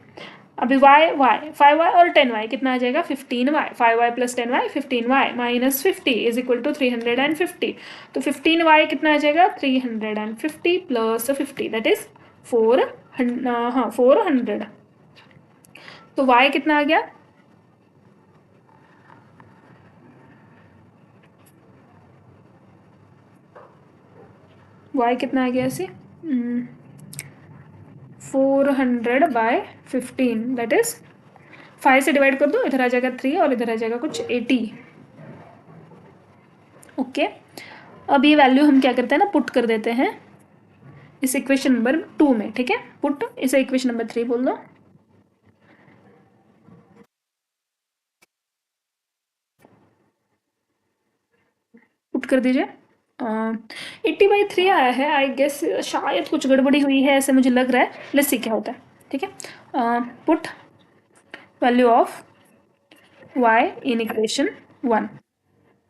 अभी y 5y और 10y कितना आ जाएगा 15y, 5y plus 10y 15y minus 50 is equal to 350। तो 15y कितना आ जाएगा 350 प्लस 50 दैट इज 400। तो y कितना आ गया, y कितना आ गया ऐसे 400/15 दैट इज 5 से डिवाइड कर दो, इधर आ जाएगा 3 और इधर आ जाएगा कुछ 80। ओके, अब ये वैल्यू हम क्या करते हैं ना, पुट कर देते हैं इस इक्वेशन नंबर 2 में, ठीक है। पुट इसे इक्वेशन नंबर 3 बोल दो। पुट कर दीजिए। 80/3 आया है, आई गेस शायद कुछ गड़बड़ी हुई है ऐसे मुझे लग रहा है। लेट्स सी क्या होता है, ठीक है। Put value of y in equation 1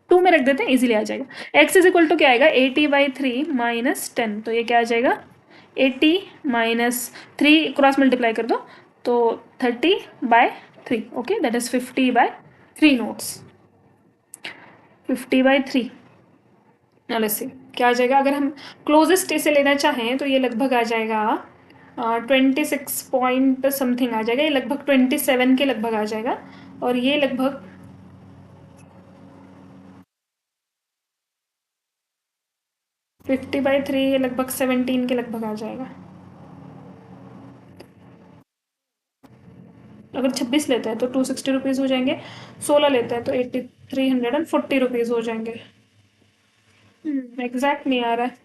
2 में रख देते हैं, इजीली आ जाएगा। x इज इक्वल टू क्या आएगा 80/3 माइनस 10, तो ये क्या आ जाएगा 80 माइनस 3 क्रॉस मल्टीप्लाई कर दो, तो 30/3। Okay, that is 50/3 notes, 50/3। Now let's see क्या आ जाएगा। अगर हम क्लोजेस्ट इसे लेना चाहें तो ये लगभग आ जाएगा 26 पॉइंट समथिंग आ जाएगा, ये लगभग 27 के लगभग आ जाएगा, और ये लगभग 50/3 ये लगभग 17 के लगभग आ जाएगा। अगर 26 लेते हैं तो 260 रुपीज़ हो जाएंगे, 16 लेते हैं तो 340 रुपीज़ हो जाएंगे। एग्जैक्ट नहीं आ रहा है,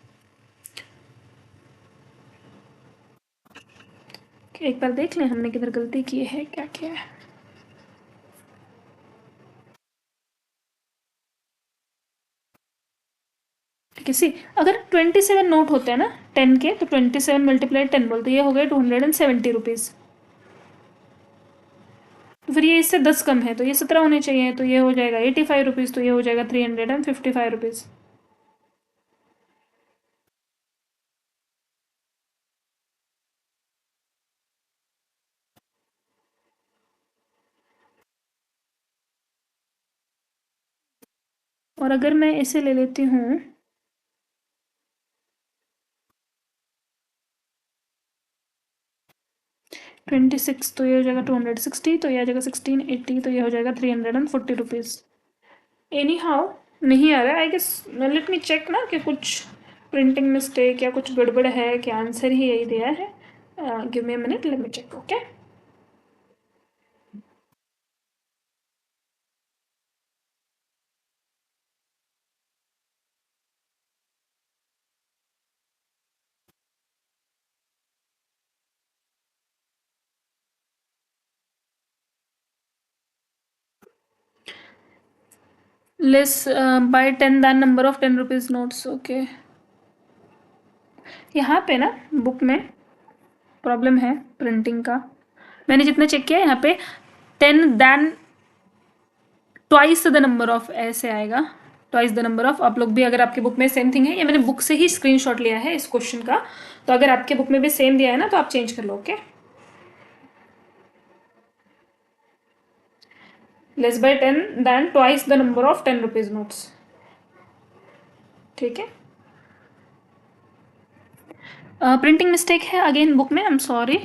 एक बार देख लें हमने किधर गलती की है, क्या किया है। किसी अगर 27 नोट होते हैं ना 10 के, तो 27 मल्टीप्लाई 10 बोलते, ये हो गए 270 रुपीज़। तो फिर ये इससे 10 कम है, तो ये 17 होने चाहिए, तो ये हो जाएगा 85 रुपीज़, तो ये हो जाएगा 355 रुपीज़। और अगर मैं इसे ले लेती हूँ 26 तो ये हो जाएगा 260, तो ये आ जाएगा 1680, तो ये हो जाएगा 340 रुपीज़। एनी हाउ नहीं आ रहा है I guess. Let me check ना कि कुछ प्रिंटिंग मिस्टेक या कुछ गड़बड़ है कि आंसर ही यही दिया है। Give me a minute, let me check. Okay, less by 10 than number of 10 रुपीज़ नोट्स। ओके, यहाँ पे ना बुक में प्रॉब्लम है प्रिंटिंग का। मैंने जितना चेक किया यहाँ पे 10 than twice the number of ऐसे आएगा, ट्वाइस द नंबर ऑफ। आप लोग भी अगर आपकी बुक में सेम थिंग है, या मैंने बुक से ही स्क्रीनशॉट लिया है इस क्वेश्चन का, तो अगर आपके बुक में भी सेम दिया है ना तो आप चेंज कर लो। Okay, less by 10 than twice the number of 10 rupees notes. ठीक है, प्रिंटिंग मिस्टेक है अगेन बुक में। I am sorry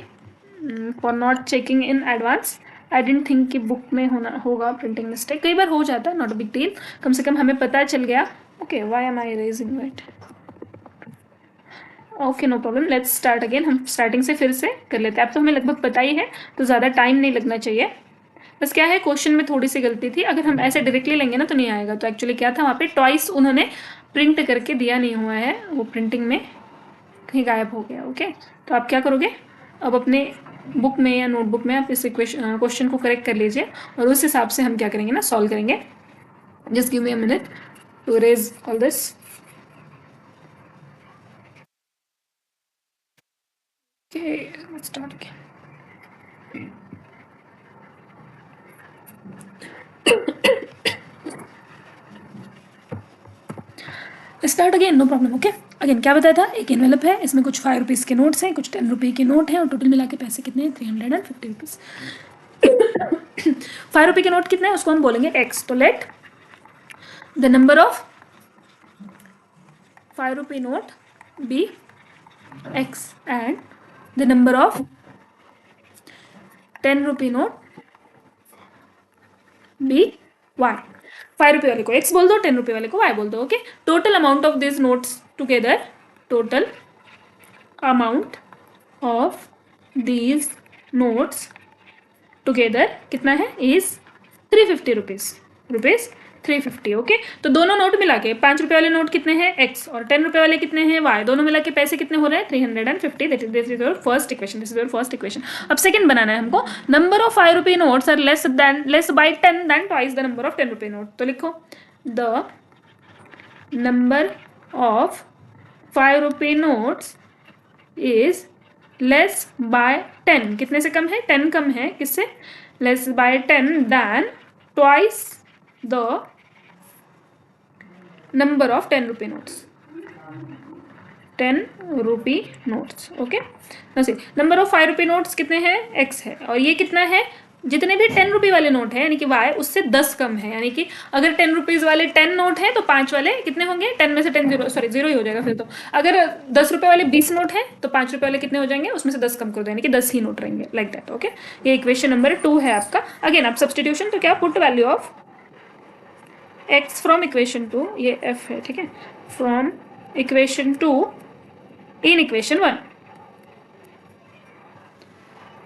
for not checking in advance. I don't think कि बुक में होगा प्रिंटिंग मिस्टेक। कई बार हो जाता है, नॉट अ बिग डील, कम से कम हमें पता चल गया। Okay, why am I raising it? Okay, no problem, let's start again. हम स्टार्टिंग से फिर से कर लेते हैं। अब तो हमें लगभग पता ही है, तो ज़्यादा टाइम नहीं लगना चाहिए। बस क्या है, क्वेश्चन में थोड़ी सी गलती थी। अगर हम ऐसे डायरेक्टली लेंगे ना तो नहीं आएगा। तो एक्चुअली क्या था, वहाँ पे ट्वाइस उन्होंने प्रिंट करके दिया नहीं हुआ है, वो प्रिंटिंग में कहीं गायब हो गया। ओके, तो आप क्या करोगे, अब अपने बुक में या नोटबुक में आप इस क्वेश्चन को करेक्ट कर लीजिए, और उस हिसाब से हम क्या करेंगे ना, सॉल्व करेंगे। Just give me a minute to raise all this. Okay, let's start again. Start again, no problem. Okay, again क्या बताया था, एक एनवेलप है, इसमें कुछ 5 रुपीज़ के नोट्स हैं, कुछ 10 रुपये के नोट हैं, और टोटल मिला के पैसे कितने हैं, 350 रुपीज़। 5 रुपये के नोट कितने हैं उसको हम बोलेंगे एक्स। तो लेट द नंबर ऑफ 5 रुपये note be x and the number of 10 रुपये नोट बी वाई। 5 रुपये वाले को एक्स बोल दो, 10 रुपये वाले को वाई बोल दो। Okay, total amount of this notes together, total amount of these notes together कितना है, इज 350 रुपीज 350। ओके, तो दोनों नोट मिला के 5 रुपये वाले नोट कितने हैं एक्स, और 10 रुपये वाले कितने हैं वाई, दोनों मिला के पैसे कितने हो रहे हैं 350। This is your first equation, this is your first equation. अब सेकंड बनाना है हमको, नंबर ऑफ 5 रुपये notes are less by 10 than twice the number of 10 रुपये नोट। तो लिखो द नंबर ऑफ 5 रुपये नोट्स इज लेस बाय 10, कितने से कम है, 10 कम है, किससे, less by 10 than twice the number of 10 रुपये notes, 10 rupee notes. Okay, number of 5 रुपये नोट्स कितने हैं, एक्स है, और ये कितना है, जितने भी 10 रुपये वाले नोट है यानी कि वाई उससे 10 कम है। यानी कि अगर 10 रुपीज वाले 10 नोट है तो 5 वाले कितने होंगे, 10 में से 10 जीरो, सॉरी जीरो ही हो जाएगा फिर तो। अगर 10 रुपये वाले 20 नोट है तो 5 रुपये वाले कितने हो जाएंगे, उसमें से 10 कम कर दो, यानी कि 10 ही नोट रहेंगे, लाइक दैट। ओके, ये इक्वेशन नंबर 2 है आपका। अगेन आप सब्सटीट्यूशन, तो क्या, put value of x from equation 2, ये एफ है, ठीक है, from equation 2 in equation 1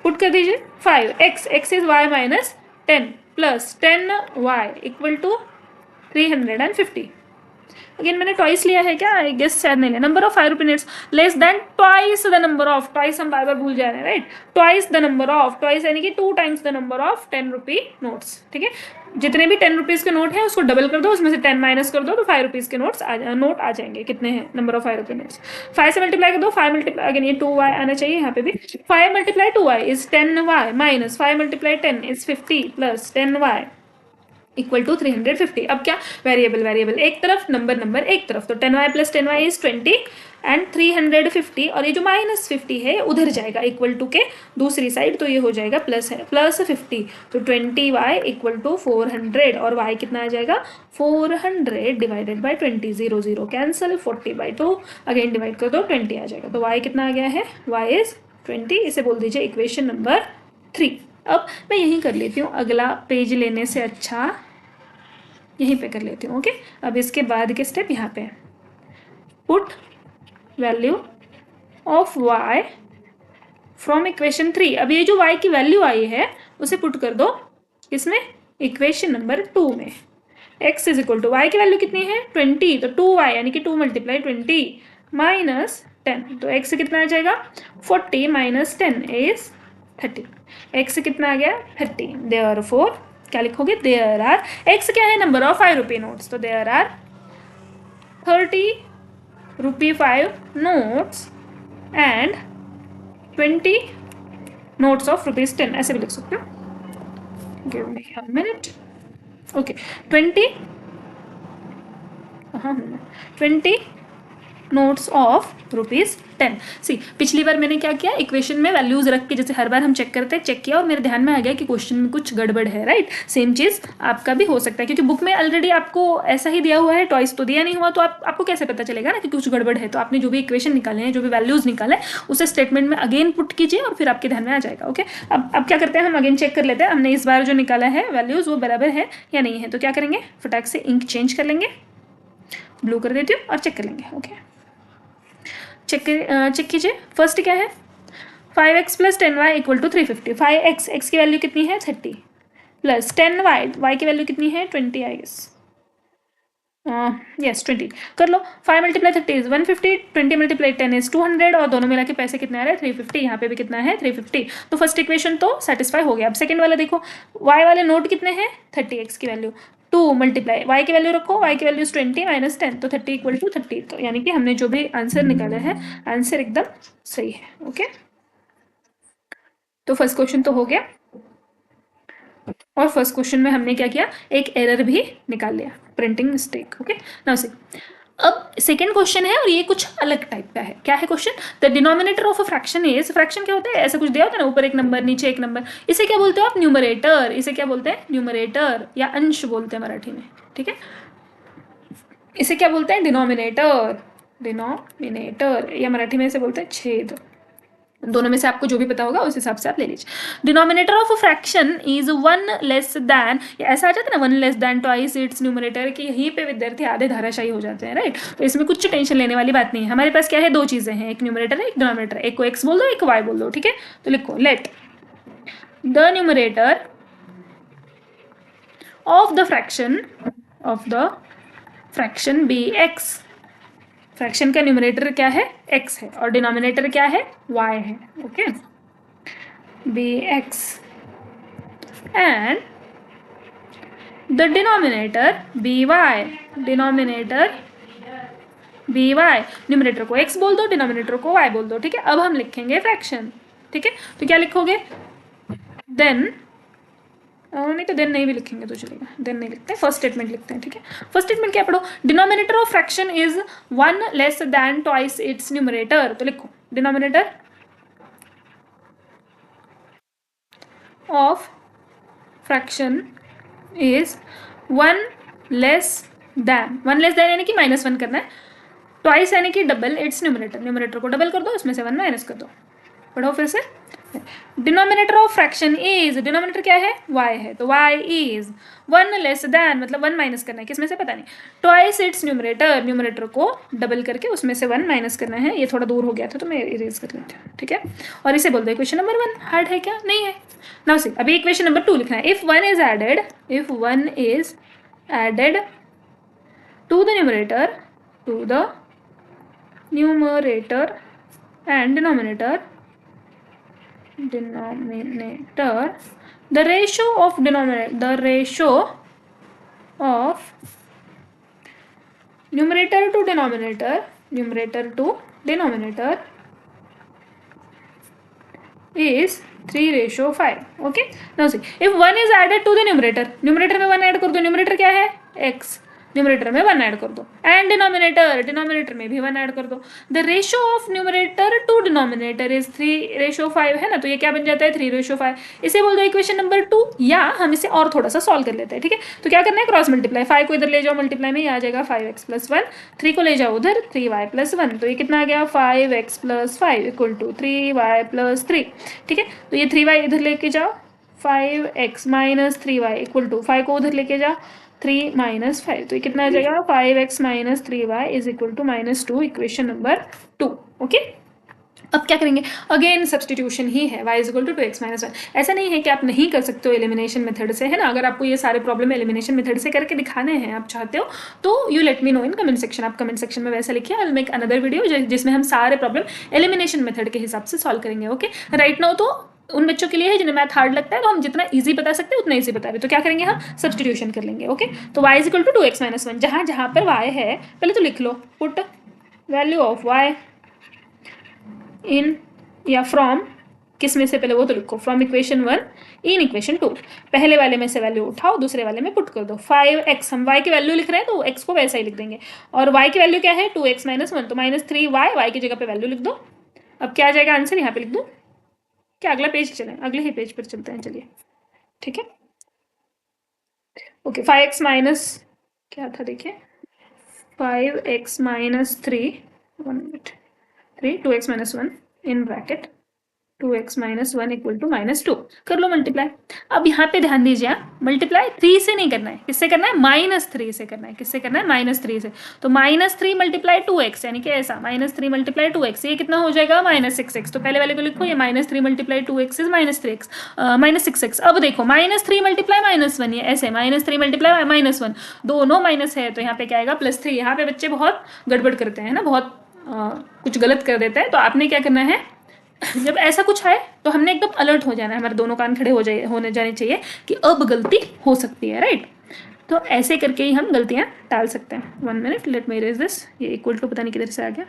put कर दीजिए। 5 x, x is y minus 10 plus 10 y equal to 350। Again मैंने ट्वाइस लिया है क्या, आई गेस शायद नहीं लिया। नंबर ऑफ 5 रुपये notes less than twice the number of, twice हम बार बार भूल जा रहे हैं, right, twice the number of, twice यानी कि 2 times the number of 10 rupee notes. ठीक है, जितने भी 10 रुपीज के नोट है उसको डबल कर दो, उसमें से 10 माइनस कर दो, तो 5 रुपीज के नोट आ जाएंगे। कितने हैं, नंबर ऑफ 5 रुपये नोट्स, 5 से मल्टीप्लाई कर दो, 5 मल्टीप्लाई, अगेन ये 2y आना चाहिए यहाँ पे भी, 5 multiply 2y is 10y minus 5 multiply 10 is 50 plus 10y equal to 350। अब क्या, वेरिएबल एक तरफ, नंबर एक तरफ, तो 10y plus 10y is 20 and 350, और ये जो माइनस 50 है उधर जाएगा इक्वल टू के दूसरी साइड, तो ये हो जाएगा प्लस है, प्लस 50, तो 20y इक्वल टू 400, और y कितना आ जाएगा 400 divided by 20, 0 0 cancel, 40/2 again divide कर दो, 20 आ जाएगा, तो y कितना आ गया है, y इज 20, इसे बोल दीजिए इक्वेशन नंबर 3। अब मैं यहीं कर लेती हूँ, अगला पेज लेने से अच्छा यहीं पे कर लेती हूँ। ओके, अब इसके बाद के स्टेप यहाँ पे, put value of y from equation 3। अब ये जो y की वैल्यू आई है उसे पुट कर दो इसमें, इक्वेशन नंबर 2 में। x is equal to, y की वैल्यू कितनी है 20, तो 2y यानी कि 2 मल्टीप्लाई 20 माइनस 10, तो x कितना आ जाएगा 40 माइनस 10 इज 30। x कितना आ गया 30, देयरफॉर क्या लिखोगे, देयर आर, x क्या है नंबर ऑफ 5 रुपये नोट्स, तो there are 30 rupee 5 notes and 20 notes of ₹10, ऐसे भी लिख सकते हो। Give me a minute. Okay, 20 notes of ₹10। See, पिछली बार मैंने क्या किया, इक्वेशन में वैल्यूज रख के, जैसे हर बार हम चेक करते हैं, चेक किया और मेरे ध्यान में आ गया कि क्वेश्चन में कुछ गड़बड़ है, राइट। सेम चीज आपका भी हो सकता है, क्योंकि बुक में ऑलरेडी आपको ऐसा ही दिया हुआ है, टॉइस तो दिया नहीं हुआ, तो आपको कैसे पता चलेगा ना कि कुछ गड़बड़ है। तो आपने जो भी इक्वेशन निकाले हैं, जो भी वैल्यूज निकाले, उसे स्टेटमेंट में अगेन पुट कीजिए और फिर आपके ध्यान में आ जाएगा। ओके, अब क्या करते हैं, हम अगेन चेक कर लेते हैं हमने इस बार जो निकाला है वैल्यूज वो बराबर है या नहीं है। तो क्या करेंगे, फटाक से इंक चेंज कर लेंगे, ब्लू कर देती हूँ और चेक कर लेंगे। ओके, चेक कीजिए। फर्स्ट क्या है, 5x plus 10y equal to 350। 5x, x की वैल्यू कितनी है 30, प्लस 10y, y की वैल्यू कितनी है 20 आई गेस, यस 20। कर लो, 5 मल्टीप्लाई 30 इज 150, 20 मल्टीप्लाई 10 इज 200, और दोनों मिला के पैसे कितने आ रहे हैं 350। यहाँ पे भी कितना है 350। तो फर्स्ट इक्वेशन तो सेटिस्फाई हो गया। अब सेकंड वाला देखो, y वाले नोट कितने हैं 30, x की वैल्यू 2 मल्टीप्लाई y की वैल्यू रखो, y की वैल्यू 20 माइनस 10, तो 30 इक्वल टू 30। तो यानी कि हमने जो भी आंसर निकाला है, आंसर एकदम सही है। ओके, तो फर्स्ट क्वेश्चन तो हो गया, और फर्स्ट क्वेश्चन में हमने क्या किया, एक एरर भी निकाल लिया, printing mistake. Okay, now see, अब सेकेंड क्वेश्चन है और ये कुछ अलग टाइप का है। क्या है question, the denominator of a fraction is, fraction क्या होता है, ऐसा कुछ दिया होता है ना, ऊपर एक नंबर नीचे एक नंबर, इसे क्या बोलते हो आप, न्यूमरेटर। इसे क्या बोलते हैं, न्यूमरेटर या अंश बोलते हैं मराठी में, ठीक है। इसे क्या बोलते हैं, डिनोमिनेटर, डिनोमिनेटर, या मराठी में इसे बोलते हैं छेद। दोनों में से आपको जो भी पता होगा उस हिसाब से आप ले लीजिए। Denominator of a fraction is 1 less than, ऐसा आ जाता है ना 1 less than twice its numerator, कि यहीं पे विद्यार्थी आधे धाराशायी हो जाते हैं, राइट। तो इसमें कुछ टेंशन लेने वाली बात नहीं है। हमारे पास क्या है, दो चीजें हैं, एक न्यूमरेटर है एक डिनोमिनेटर, एक को x बोल दो एक को y बोल दो, ठीक है। तो लिखो, let the numerator of the fraction be x। Fraction का न्यूमरेटर क्या है x है और डिनोमिनेटर क्या है y है। Okay, be x and the denominator be y, denominator be y, numerator को x बोल दो डिनोमिनेटर को y बोल दो, ठीक है। अब हम लिखेंगे फ्रैक्शन, ठीक है। तो क्या लिखोगे, देन, नहीं तो देन नहीं भी लिखेंगे तो चलेगा, देन नहीं लिखते, फर्स्ट स्टेटमेंट लिखते हैं, ठीक है। फर्स्ट स्टेटमेंट क्या पढ़ो, denominator of fraction is 1 less than twice its numerator. तो लिखो, denominator of fraction is 1 less than, 1 less than यानी कि -1 करना है, ट्वाइस यानी कि डबल इट्स न्यूमरेटर, न्यूमरेटर को डबल कर दो, इसमें से 1 माइनस कर दो। पढ़ो फिर से, denominator of fraction is, denominator क्या है y है, तो y इज 1 लेस दैन, मतलब 1 माइनस करना है, किसमें से पता नहीं, ट्वाइस इट्स न्यूमरेटर, न्यूमरेटर को डबल करके उसमें से 1 माइनस करना है। ये थोड़ा दूर हो गया था तो मैं इरेज कर लेती हूँ, ठीक है। और इसे बोल दो इक्वेशन नंबर 1। हार्ड है क्या, नहीं है। नाउ सी, अभी इक्वेशन नंबर 2 लिखना है। If 1 is added to the numerator and denominator, the ratio of numerator to denominator is 3:5. Okay, now see, if 1 is added to the numerator में 1 add कर दो, न्यूमरेटर क्या है x, न्यूमरेटर में 1 add कर दो, एंड डिनोमिनेटर में भी 1 ऐड कर दो। The ratio of numerator to denominator is 3:5 है ना, तो ये क्या बन जाता है 3:5। इसे बोल दो इक्वेशन नंबर 2, या हम इसे और थोड़ा सा सॉल्व कर लेते हैं, ठीक है। तो क्या करना है, क्रॉस मल्टीप्लाई, 5 को इधर ले जाओ मल्टीप्लाई में, ये आ जाएगा 5x + 1, 3 को ले जाओ उधर 3y + 1, तो ये कितना आ गया 5x + 5 = 3y + 3, ठीक है। तो ये 3y इधर लेके जाओ, 5x - 3y = 5 को उधर लेके जाओ 3 - 5, तो ये कितना आ जाएगा 5x - 3y = -2, equation number 2, okay. अब क्या करेंगे, अगेन सब्सटीट्यूशन ही है, y = 2x - 1। ऐसा नहीं है कि आप नहीं कर सकते हो एलिमिनेशन मेथड से, है ना। अगर आपको ये सारे प्रॉब्लम एलिमिनेशन मेथड से करके दिखाने हैं, आप चाहते हो तो you let me know in comment section. आप कमेंट सेक्शन में वैसा लिखिए, I will make another video जिसमें हम सारे प्रॉब्लम एलिमिनेशन मेथड के हिसाब से सॉल्व करेंगे, ओके। राइट नाउ तो उन बच्चों के लिए है जिन्हें मैथ हार्ड लगता है, तो हम जितना इजी बता सकते हैं उतना इजी बता रहे, तो क्या करेंगे हम सब्सटीट्यूशन कर लेंगे, ओके। तो y = 2x - 1, जहाँ जहाँ पर y है पहले तो लिख लो, पुट वैल्यू ऑफ y इन या फ्रॉम, किस में से पहले वो तो लिखो, फ्रॉम इक्वेशन 1 इन इक्वेशन 2, पहले वाले में से वैल्यू उठाओ, दूसरे वाले में पुट कर दो। 5x, हम y की वैल्यू लिख रहे हैं तो x को वैसा ही लिख देंगे, और y की वैल्यू क्या है 2x - 1, तो -3y, y की जगह पे वैल्यू लिख दो। अब क्या आ जाएगा आंसर, यहाँ पे लिख दो, क्या अगला पेज चलें, अगले ही पेज पर चलते हैं, चलिए, ठीक है, ओके। 5x माइनस क्या था देखिए, 5x - 3, 1 minute, 2x - 1 in bracket 2x - 1 = -2, कर लो मल्टीप्लाई। अब यहाँ पे ध्यान दीजिए, मल्टीप्लाई 3 से नहीं करना है, किससे करना है, -3 से करना है, किससे करना है -3 से। तो -3 × 2x, यानी कि ऐसा -3 × 2x, ये कितना हो जाएगा -6x। तो पहले वाले को लिखो, ये -3 × 2x इज -6x। अब देखो -3 × -1, ये ऐसे -3 × -1, दोनों माइनस है, तो यहाँ पे क्या आएगा +3। यहाँ पे बच्चे बहुत गड़बड़ करते हैं ना, बहुत कुछ गलत कर देते हैं, तो आपने क्या करना है, जब ऐसा कुछ है तो हमने एकदम अलर्ट हो जाना है, हमारे दोनों कान खड़े होने जाने चाहिए कि अब गलती हो सकती है, राइट। तो ऐसे करके ही हम गलतियां टाल सकते हैं। 1 minute, let me erase this, ये = पता नहीं किधर से आ गया,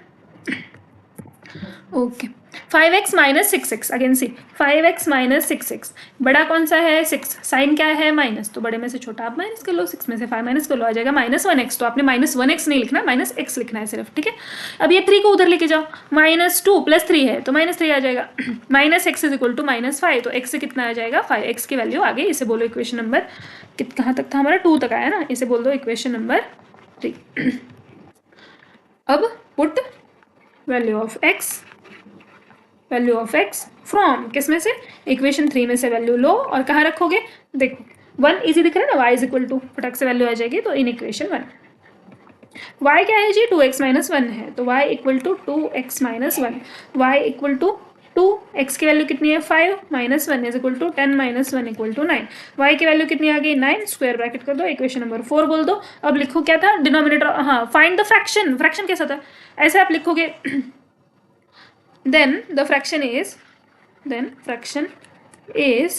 ओके। 5x - 6x, अगेन सी 5x - 6x, बड़ा कौन सा है 6, साइन क्या है माइनस, तो बड़े में से छोटा आप माइनस कर लो, 6 में से 5 माइनस कर लो, आ जाएगा -1x। तो आपने -1x नहीं लिखना, -x लिखना है सिर्फ, ठीक है। अब ये 3 को उधर लेके जाओ, -2 + 3 है तो -3 आ जाएगा, -x = -5, तो x से कितना आ जाएगा 5, x की वैल्यू आ गई, इसे बोलो इक्वेशन नंबर कहाँ तक था हमारा, 2 तक आया ना, इसे बोल दो इक्वेशन नंबर 3। अब put value of x from, किस में से, इक्वेशन 3 में से वैल्यू लो, और कहाँ रखोगे, देखो 1 इजी दिख रहा है ना, y = फटक से वैल्यू आ जाएगी, तो इन इक्वेशन 1 y क्या है जी 2x - 1 है, तो y = 2x - 1, y = 2, x की वैल्यू कितनी है 5 - 1 = 10 - 1 = 9, y की वैल्यू कितनी आ गई 9, स्क्वायर ब्रैकेट कर दो, इक्वेशन नंबर 4 बोल दो। अब लिखो क्या था डिनोमिनेटर, हाँ फाइंड द फ्रैक्शन, फ्रैक्शन कैसा था, ऐसे आप लिखोगे then fraction is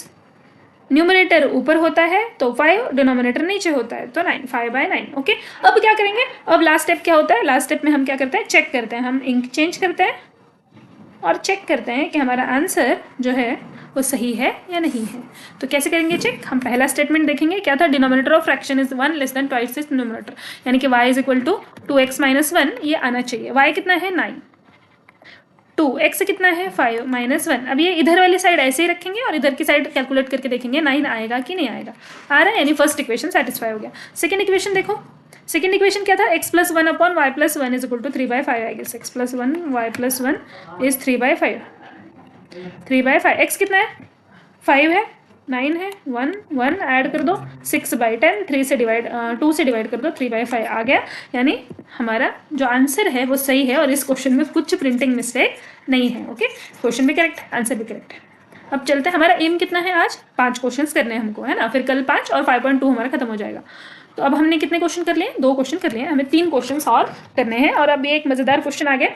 न्यूमरेटर ऊपर होता है तो 5, डिनोमिनेटर नीचे होता है तो 9, 5/9, ओके। अब क्या करेंगे, अब लास्ट स्टेप क्या होता है, लास्ट स्टेप में हम क्या करते हैं, चेक करते हैं, हम इंक चेंज करते हैं और चेक करते हैं कि हमारा आंसर जो है वो सही है या नहीं है। तो कैसे करेंगे चेक, हम पहला स्टेटमेंट देखेंगे, क्या था, denominator of fraction is 1 < 2 is numerator, यानी कि y = 2x - 1, ये आना चाहिए, y कितना है 9, 2, x कितना है 5 - 1। अब ये इधर वाली साइड ऐसे ही रखेंगे और इधर की साइड कैलकुलेट करके देखेंगे 9 आएगा कि नहीं आएगा, आ रहा है, यानी फर्स्ट इक्वेशन सेटिस्फाई हो गया। सेकंड इक्वेशन देखो, सेकंड इक्वेशन क्या था, x + 1 / y + 1 = 3/5, I guess x + 1 y + 1 is 3/5, 3/5, x कितना है 5 है, 9 है, 1 ऐड कर दो, 6/10, 2 से डिवाइड कर दो, 3/5 आ गया, यानी हमारा जो आंसर है वो सही है, और इस क्वेश्चन में कुछ प्रिंटिंग मिस्टेक नहीं है, ओके। क्वेश्चन भी करेक्ट, आंसर भी करेक्ट है। अब चलते हैं, हमारा एम कितना है, आज 5 क्वेश्चंस करने हैं हमको, है ना, फिर कल 5 और 5.2 हमारा खत्म हो जाएगा। तो अब हमने कितने क्वेश्चन कर लिए, 2 क्वेश्चन कर लिए, हमें 3 क्वेश्चन और करने हैं। और अब ये एक मजेदार क्वेश्चन आ गया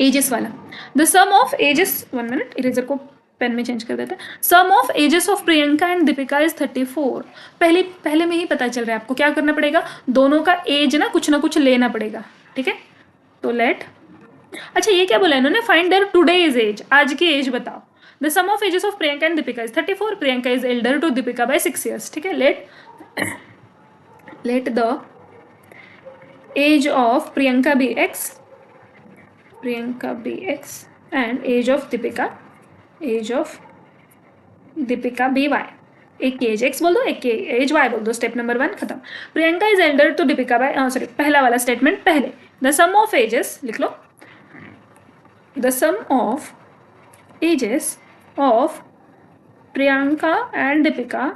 एजेस वाला, the sum of ages, 1 minute, eraser को पेन में चेंज कर देते हैं। Sum of ages of Priyanka and Deepika is 34। पहले में ही पता चल रहा है आपको क्या करना पड़ेगा, दोनों का एज ना कुछ लेना पड़ेगा, ठीक है। तो लेट, अच्छा ये क्या बोला इन्होंने, फाइंड देयर टुडेज एज, आज की एज बताओ। The sum of ages of Priyanka and Deepika is 34, Priyanka is elder to Deepika by 6 years, ठीक है। Let let the age of Priyanka be x, and age of Deepika be y. एक की as x बोल दो, एक की एज वाई बोल दो, स्टेप नंबर 1 खत्म. Priyanka is elder to Deepika by, sorry पहला वाला स्टेटमेंट पहले. द सम ऑफ एजेस लिख लो, the sum of ages of Priyanka and Deepika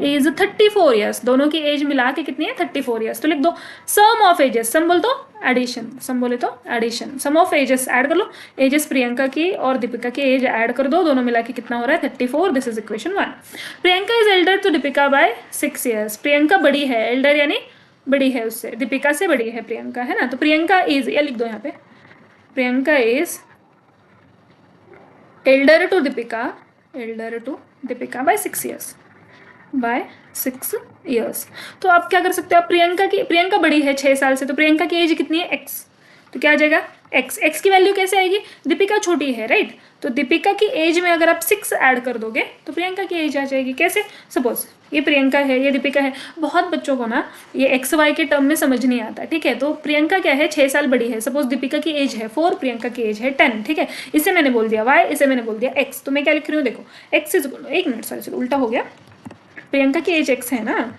is 34 years. दोनों की एज मिला के कितनी है? 34 ईयर्स. तो लिख दो सम ऑफ एजेस, सम बोल दो एडिशन, सम बोले तो addition, sum of ages add कर लो, एजेस प्रियंका की और दीपिका की एज ऐड कर दो, दोनों मिला के कितना हो रहा है? 34. This is equation 1. Priyanka is elder to Deepika by 6 years. Priyanka बड़ी है, एल्डर यानी बड़ी है उससे, दीपिका से बड़ी है प्रियंका, है ना. तो प्रियंका इज, या लिख दो यहाँ पे, Priyanka is elder to Deepika by 6 years, by 6 years. तो आप क्या कर सकते हो? आप प्रियंका बड़ी है 6 साल से, तो प्रियंका की एज कितनी है? एक्स. तो क्या आ जाएगा? एक्स की वैल्यू कैसे आएगी? दीपिका छोटी है, राइट. तो दीपिका की एज में अगर आप 6 ऐड कर दोगे तो प्रियंका की एज आ जाएगी. कैसे? सपोज ये प्रियंका है, ये दीपिका है. बहुत बच्चों को ना ये एक्स वाई के टर्म में समझ नहीं आता, ठीक है. तो प्रियंका क्या है? 6 साल बड़ी है. सपोज दीपिका की एज है 4, प्रियंका की एज है 10, ठीक है. इसे मैंने बोल दिया वाई, इसे मैंने बोल दिया एक्स. तो मैं क्या लिख रही हूँ? देखो एक्स इज, एक मिनट सॉरी उल्टा हो गया. प्रियंका की एज एक्स है ना,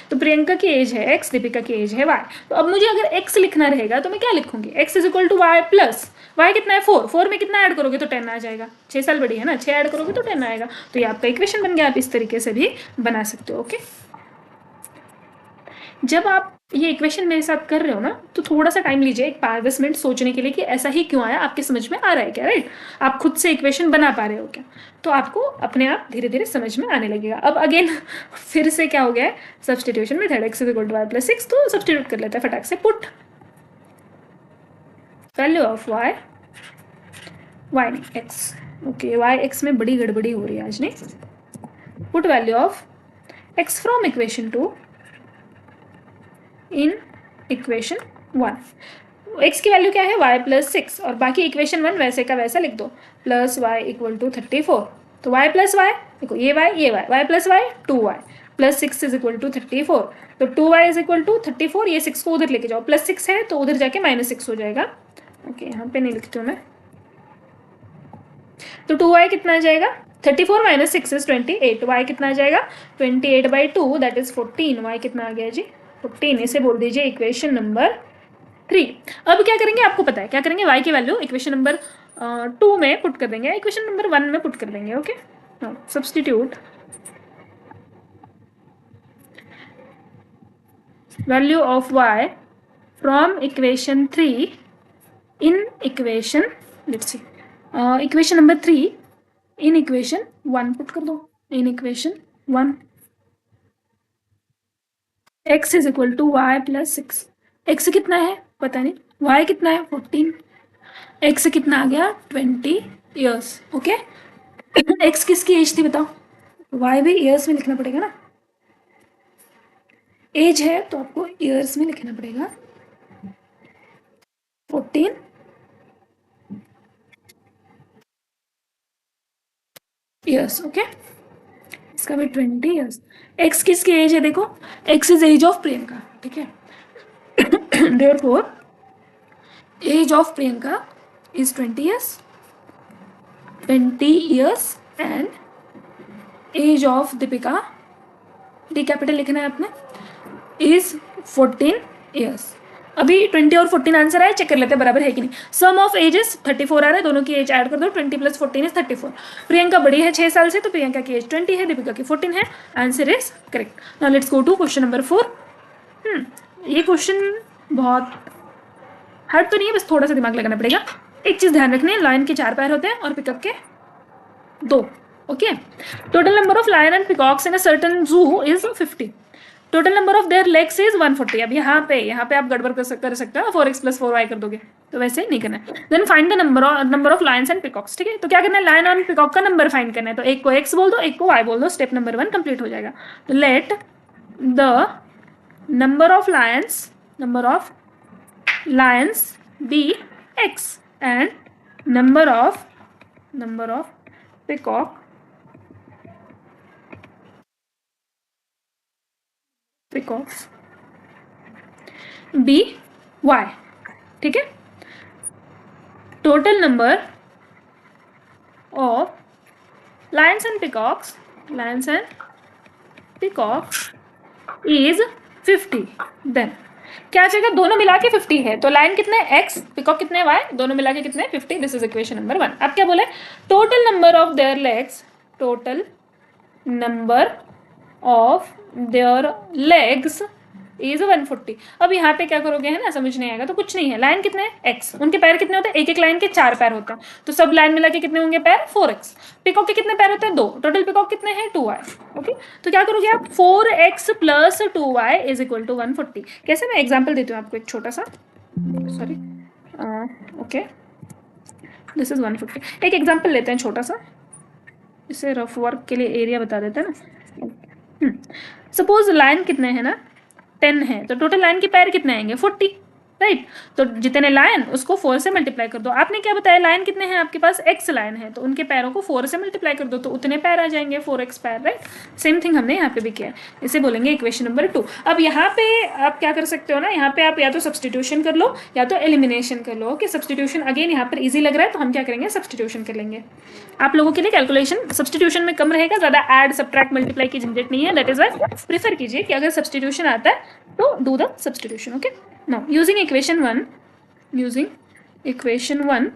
तो प्रियंका की एज है एक्स, दीपिका की एज है वाई. तो अब मुझे अगर एक्स लिखना रहेगा तो मैं क्या लिखूंगी? X is equal to y plus y कितना है? 4. 4 में कितना ऐड करोगे तो 10 आ जाएगा. 6 साल बड़ी है ना, 6 ऐड करोगे तो 10 आएगा. तो ये आपका इक्वेशन बन गया. आप इस तरीके से भी बना सकते हो. ओके, जब आप ये इक्वेशन मेरे साथ कर रहे हो ना तो थोड़ा सा टाइम लीजिए, एक 5-10 मिनट सोचने के लिए कि ऐसा ही क्यों आया, आपके समझ में आ रहा है क्या, राइट. आप खुद से इक्वेशन बना पा रहे हो क्या, तो आपको अपने आप धीरे धीरे समझ में आने लगेगा. अब अगेन फिर से क्या हो गया है? Substitution method. X is equal to y plus 6, तो सब्सटीट्यूट कर लेते हैं फटाक से. पुट वैल्यू ऑफ वाई नहीं एक्स. ओके, वाई एक्स में बड़ी गड़बड़ी हो रही है आज. नहीं, put value of x from equation 2 in equation 1. x की वैल्यू क्या है? y प्लस 6, और बाकी इक्वेशन 1 वैसे का वैसा लिख दो, प्लस वाई इक्वल टू 34. तो y प्लस वाई, देखो ये y plus y 2y plus 6 is equal to 34. तो 2y इज इक्वल टू 34. ये 6 को उधर लेके जाओ, प्लस 6 है तो उधर जाके माइनस 6 हो जाएगा. ओके, यहाँ पे नहीं लिखती हूँ मैं. तो 2y कितना आ जाएगा? 34 माइनस 6 इज 28. y कितना आ जाएगा? 28/2 दैट इज 14. y कितना आ गया जी? 14. इसे बोल दीजिए इक्वेशन नंबर 3. अब क्या करेंगे? आपको पता है क्या करेंगे? y की वैल्यू इक्वेशन नंबर 2 में पुट कर देंगे, इक्वेशन नंबर 1 में पुट कर देंगे. Okay, substitute value of y from equation 3 in equation, let's see, equation number 3 in equation 1 put कर दो. In equation 1 x is equal to y plus 6. x कितना है पता नहीं, y कितना है 14, x कितना आ गया 20 ईयर्स. ओके, x किसकी एज थी बताओ? y भी ईयर्स में लिखना पड़ेगा ना, एज है तो आपको ईयर्स में लिखना पड़ेगा. 14 ईयर्स. ओके, इसका भी 20 ईयर्स. x किसकी एज है? देखो x is age of Priyanka, ठीक है. therefore age of Priyanka is 20 years and age of Deepika, D capital लिखना है आपने, इज 14 years. अभी 20 और 14 आंसर आया, चेक कर लेते हैं बराबर है कि नहीं. सम ऑफ एजेस 34 आ रहा है, दोनों की एज ऐड कर दो. 20 प्लस 14 इज 34. प्रियंका बड़ी है 6 साल से, तो प्रियंका की एज 20 है, दीपिका की 14 है. Answer is correct. Now let's go to question number 4. ये क्वेश्चन बहुत हार्ड तो नहीं है, बस थोड़ा सा दिमाग लगाना पड़ेगा. एक चीज ध्यान रखनी है, लायन के 4 पैर होते हैं और पिकअप के 2. Okay, total number of lion and peacocks in a certain zoo is 50. Total number of their legs is 140. अब यहाँ पे आप गड़बड़ कर सकते हो, 4x प्लस 4y कर दोगे, तो वैसे नहीं करना है. Then find the number of lions and peacocks. ठीक है, तो क्या करना है? लायन और पिकॉक का नंबर फाइंड करना है. तो एक को x बोल दो, एक को y बोल दो. स्टेप नंबर 1 कंप्लीट हो जाएगा. तो let the number of lions be x and number of peacock peacocks, be y, ठीक है। Total number of lions and peacocks is 50। देन क्या आ जाएगा, दोनों मिला के 50 है, तो लायन कितने एक्स, पिकॉक कितने वाई, दोनों मिला के कितने 50। This is equation number 1। अब क्या बोले, total number of their legs, total number of their legs is 140। अब यहाँ पे क्या करोगे, है ना, समझ नहीं आएगा तो कुछ नहीं है। लाइन कितने हैं एक्स, उनके पैर कितने होते हैं, एक एक लाइन के 4 पैर होते हैं, तो सब लाइन मिला के कितने होंगे पैर, 4x। पिकॉक के कितने पैर होते हैं, 2, टोटल पिकॉक कितने हैं 2y। ओके, तो क्या करोगे आप, 4x plus 2y is equal to 140। कैसे, मैं एग्जाम्पल देती हूँ आपको एक छोटा सा, सॉरी, ओके, दिस इज 140। एक एग्जाम्पल लेते हैं छोटा सा, इसे रफ वर्क के लिए एरिया बता देते हैं ना। सपोज लाइन कितने हैं ना, 10 है, तो टोटल लाइन के पैर कितने आएंगे 40, राइट। तो जितने लाइन उसको 4 से मल्टीप्लाई कर दो। आपने क्या बताया, लाइन कितने हैं आपके पास, x लाइन है, तो उनके पैरों को 4 से मल्टीप्लाई कर दो, तो उतने पैर आ जाएंगे 4x पैर, राइट। सेम थिंग हमने यहाँ पे भी किया, इसे बोलेंगे इक्वेशन नंबर 2। अब यहाँ पे आप क्या कर सकते हो ना, यहाँ पे आप या तो सब्सटीट्यूशन कर लो या तो एलिमिनेशन कर लो। कि सब्सटीट्यूशन अगेन यहाँ पर ईजी लग रहा है, तो हम क्या करेंगे, सब्सटीट्यूशन कर लेंगे। आप लोगों के लिए कैलकुलेशन सब्सटीट्यूशन में कम रहेगा, ज्यादा ऐड सब्ट्रैक्ट मल्टीप्लाई की झंझट नहीं है। दैट इज वाई प्रीफर कीजिए कि अगर सब्सटीट्यूशन आता है तो do the substitution. Okay, now using equation 1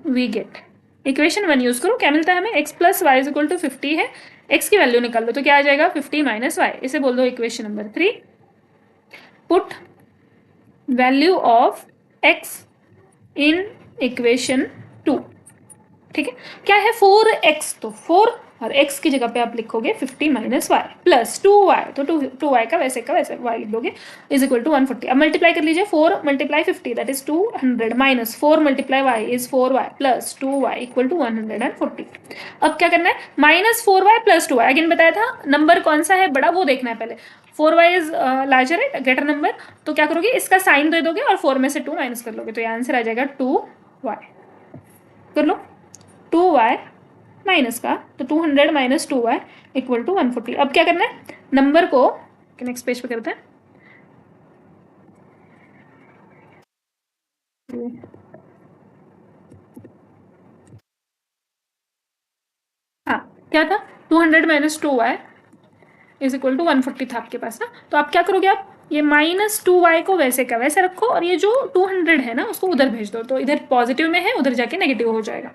we get, equation 1 use करो, क्या मिलता है हमें, x plus y is equal to 50 है, x की वैल्यू निकाल दो, तो क्या आ जाएगा 50 माइनस वाई। इसे बोल दो equation number 3। Put value of x in equation 2, ठीक है। क्या है 4x, तो 4 और x की जगह पे आप लिखोगे 50 माइनस वाई प्लस 2y, तो 2y का वैसे y लिख दोगे, इज इक्वल टू 140। अब मल्टीप्लाई कर लीजिए, 4 multiply 50 that is 200 minus 4 multiply y is 4y plus 2y equal to 140। अब क्या करना है, minus 4y plus 2y। Again बताया था नंबर कौन सा है बड़ा, वो देखना है पहले। 4y इज लार्जर है, ग्रेटर नंबर, तो क्या करोगे, इसका साइन दे दोगे और 4 में से 2 माइनस कर लोगे, तो ये आंसर आ जाएगा 2y। कर लो 2y माइनस का, तो 200 माइनस 2y इक्वल टू 140। अब क्या करना है, नंबर को नेक्स्ट पेज पे करते हैं। हाँ, क्या था, 200 minus 2y is equal to 140 था आपके पास ना। तो आप क्या करोगे, आप ये माइनस 2y को वैसे का वैसे रखो, और ये जो 200 है ना उसको उधर भेज दो, तो इधर पॉजिटिव में है, उधर जाके नेगेटिव हो जाएगा।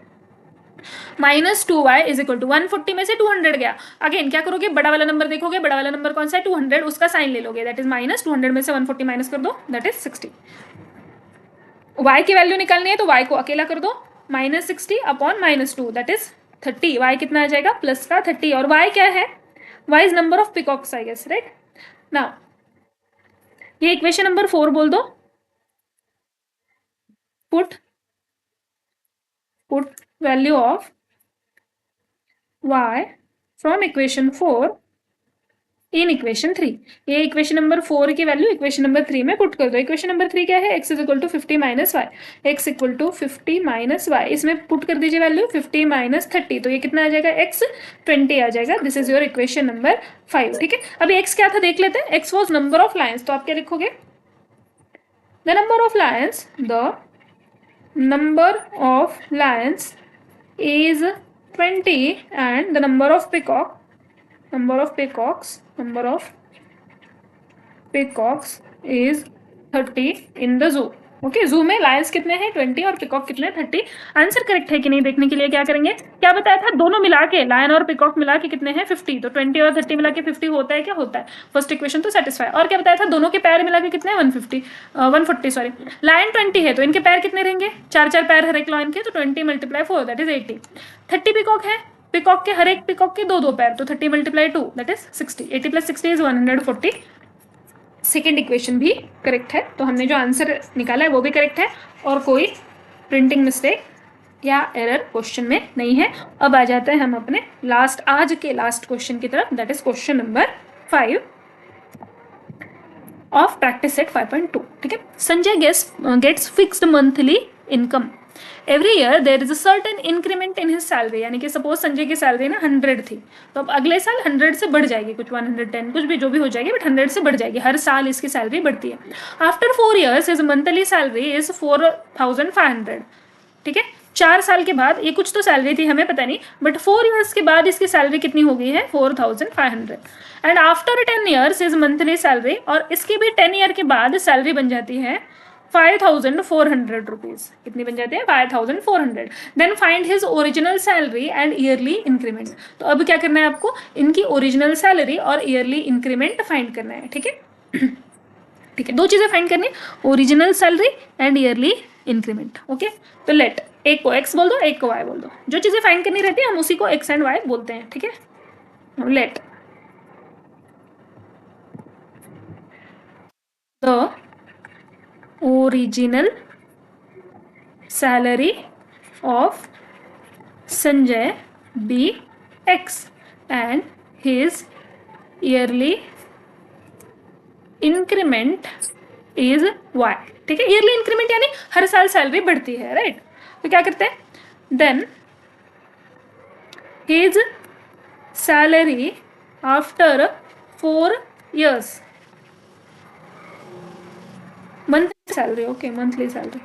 Minus 2y is equal to 140 में से 200 गया। अगेन क्या करोगे, बड़ा वाला नंबर देखोगे, बड़ा वाला नंबर कौन सा है 200, उसका साइन ले लोगे, दैट इज माइनस 200 में से 140 माइनस कर दो, दैट इज 60। y की वैल्यू निकालनी है तो y को अकेला कर दो, minus 60 upon minus 2 that is 30। y कितना आ जाएगा, प्लस का 30, और y क्या है, y is number of peacocks I guess, right. Now ये इक्वेशन नंबर 4 बोल दो। Put value of y from equation 4 in equation 3। ये इक्वेशन नंबर 4 की वैल्यू इक्वेशन नंबर 3 में पुट कर दो। इक्वेशन नंबर 3 क्या है, x is equal to 50 minus y, x equal to 50 minus y, इसमें पुट कर दीजिए वैल्यू 50 माइनस 30, तो ये कितना आ जाएगा, x 20 आ जाएगा। This is your equation number 5, ठीक है। अभी x क्या था देख लेते हैं, x was number of lines, तो आप क्या लिखोगे, the number of lines is 20 and the number of peacocks is 30 in the zoo। Okay, जू में लायंस कितने हैं 20 और पिकॉक कितने 30। आंसर करेक्ट है कि नहीं देखने के लिए क्या करेंगे, क्या बताया था, दोनों मिला के लायन और पिकॉक मिला के कितने हैं 50, तो 20 और 30 मिला के 50 होता है, क्या होता है, फर्स्ट इक्वेशन तो सेटिस्फाई। और क्या बताया था, दोनों के पैर मिला के कितने 140 सॉरी, लायन 20 है तो इनके पैर कितने रहेंगे, 4 पैर हर एक लायन के, तो 20 मल्टीप्लाई 4 दैट इज 80। 30 पिकॉक है, पिकॉक के हर एक पिकॉक के 2 पैर, तो 30 multiply 2 that is 60। 80 plus 60 is 140। Second equation भी करेक्ट है, तो हमने जो आंसर निकाला है वो भी करेक्ट है, और कोई प्रिंटिंग मिस्टेक या एरर क्वेश्चन में नहीं है। अब आ जाते हैं हम अपने आज के लास्ट क्वेश्चन की तरफ, that is question number 5 of practice set 5.2, ठीक है। Sanjay gets fixed monthly income every year there is a certain increment in his salary, यानी कि सपोज संजय की सैलरी ना 100 थी, तो अब अगले साल 100 से बढ़ जाएगी, कुछ 110 कुछ भी जो भी हो जाएगी, बट 100 से बढ़ जाएगी, हर साल इसकी सैलरी बढ़ती है। After 4 years his monthly salary is 4500, ठीक है। 4 साल के बाद, ये कुछ तो सैलरी थी हमें पता नहीं, बट 4 ईयर्स के बाद इसकी सैलरी कितनी हो गई है, 4500। And after 10 years is monthly salary, और इसकी भी 10 ईयर के बाद सैलरी बन जाती है 5400 रुपीज। कितनी बन जाती है, 5400। Then find his original salary and yearly increment. तो अब क्या करना है आपको, इनकी ओरिजिनल सैलरी और ईयरली इंक्रीमेंट फाइंड करना है, ठीक है। ठीक है, दो चीजें फाइंड करनी, original salary and yearly increment. Okay, तो लेट एक को x बोल दो, एक को y बोल दो, जो चीजें फाइंड करनी रहती है हम उसी को x एंड y बोलते हैं, ठीक है। Let the original salary of Sanjay be x and his yearly increment is y, ठीक है। ईयरली इंक्रीमेंट यानी हर साल सैलरी बढ़ती है, राइट। तो क्या करते हैं, then his salary after 4 years, monthly salary, okay monthly salary,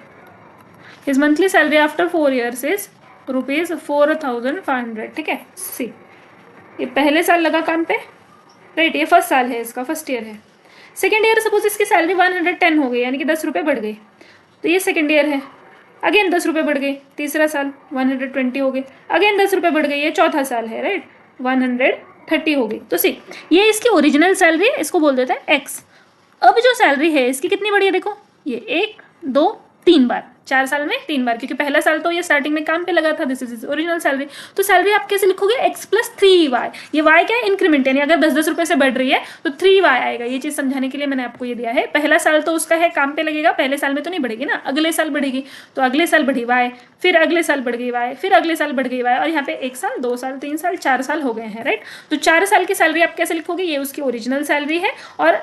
his monthly salary after 4 years is ₹4500, ठीक है। सी, ये पहले साल लगा काम पे, राइट, ये फर्स्ट साल है, इसका फर्स्ट ईयर है। सेकेंड ईयर सपोज इसकी सैलरी 110 हो गई, यानी कि 10 रुपये बढ़ गई, तो ये सेकेंड ईयर है, अगेन 10 रुपये बढ़ गई, तीसरा साल 120 हो गई, अगेन 10 रुपये बढ़ गई, ये चौथा साल है, राइट, 130 हो गई। तो सी, ये इसकी ओरिजिनल सैलरी है, इसको बोल देते हैं x। अब जो सैलरी है इसकी कितनी बढ़ी है, देखो ये 1 2 3 बार, 4 साल में 3 बार, क्योंकि पहला साल तो ये स्टार्टिंग में काम पे लगा था, दिस इज ओरिजिनल सैलरी। तो सैलरी आप कैसे लिखोगे, x प्लस 3y, ये y क्या है, इंक्रीमेंट, यानी अगर 10-10 रुपये से बढ़ रही है तो 3y आएगा। ये चीज़ समझाने के लिए मैंने आपको ये दिया है। पहला साल तो उसका है काम पे लगेगा, पहले साल में तो नहीं बढ़ेगी ना, अगले साल बढ़ेगी, तो अगले साल बढ़ी y, फिर अगले साल बढ़ गई y, फिर अगले साल बढ़ गई y, और यहाँ पे 1 साल 2 साल 3 साल 4 साल हो गए हैं, राइट। तो 4 साल की सैलरी आप कैसे लिखोगे, ये उसकी ओरिजिनल सैलरी है, और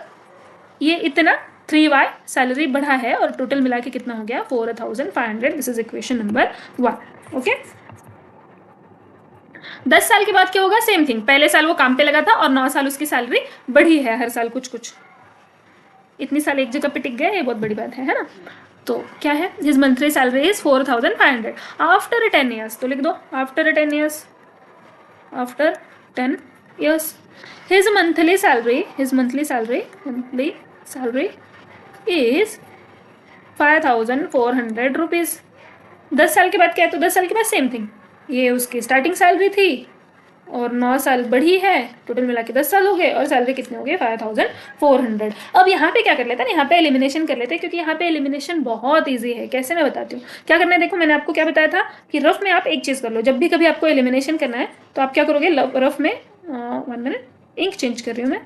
ये इतना 3y सैलरी बढ़ा है, और टोटल मिला के कितना हो गया 4500। This is equation number 1, okay. 10 साल के बाद क्या होगा, सेम थिंग, पहले साल वो काम पे लगा था और 9 साल उसकी सैलरी बढ़ी है हर साल कुछ कुछ, इतनी साल एक जगह पे टिक गए, ये बहुत बड़ी बात है ना। तो क्या है, his monthly salary is 4500 after 10 years, तो लिख दो after 10 years, after 10 years his monthly salary is 5400 rupees. 10 साल के बाद क्या है, तो 10 साल के बाद सेम थिंग, ये उसकी स्टार्टिंग सैलरी थी और 9 साल बढ़ी है, टोटल मिला के 10 साल हो गए, और सैलरी कितने हो गए 5400। अब यहाँ पे क्या कर लेते हैं, यहाँ पे एलिमिनेशन कर लेते हैं, क्योंकि यहाँ पे एलिमिनेशन बहुत ईजी है। कैसे, मैं बताती हूँ क्या करना है। देखो मैंने आपको क्या बताया था कि रफ में आप एक चीज़ कर लो, जब भी कभी आपको एलिमिनेशन करना है तो आप क्या करोगे, रफ में 1 मिनट इंक चेंज कर रही हूँ मैं,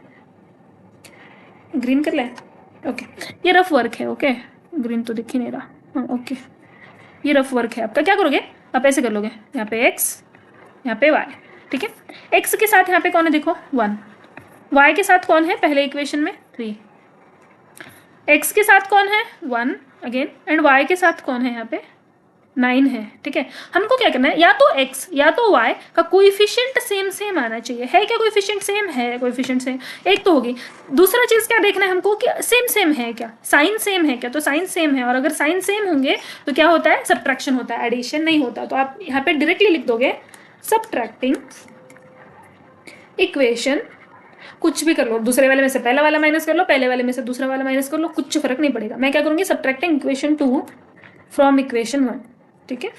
ग्रीन कर लें, ओके। ये रफ वर्क है, ओके, ग्रीन तो दिख ही नहीं रहा, हाँ ओके, ये रफ वर्क है आपका। क्या करोगे, आप ऐसे कर लोगे, यहाँ पे x, यहाँ पे y, ठीक है। x के साथ यहाँ पे कौन है, देखो 1, y के साथ कौन है पहले इक्वेशन में 3, x के साथ कौन है 1 अगेन, एंड y के साथ कौन है यहाँ पे 9 है, ठीक है। हमको क्या करना है, या तो x या तो y का कोएफिशिएंट सेम आना चाहिए। है क्या कोएफिशिएंट सेम, है कोएफिशिएंट सेम, एक तो होगी। दूसरा चीज़ क्या देखना है हमको कि सेम है क्या, साइन सेम है क्या, तो साइन सेम है, और अगर साइन सेम होंगे तो क्या होता है, सब्ट्रैक्शन होता है, एडिशन नहीं होता। तो आप यहाँ पे डायरेक्टली लिख दोगे सब्ट्रैक्टिंग इक्वेशन, कुछ भी कर लो, दूसरे वाले में से पहला वाला माइनस कर लो, पहले वाले में से दूसरा वाला माइनस कर लो, कुछ फर्क नहीं पड़ेगा। मैं क्या करूँगी, सब्ट्रैक्टिंग इक्वेशन 2 फ्रॉम इक्वेशन 1, ठीक है।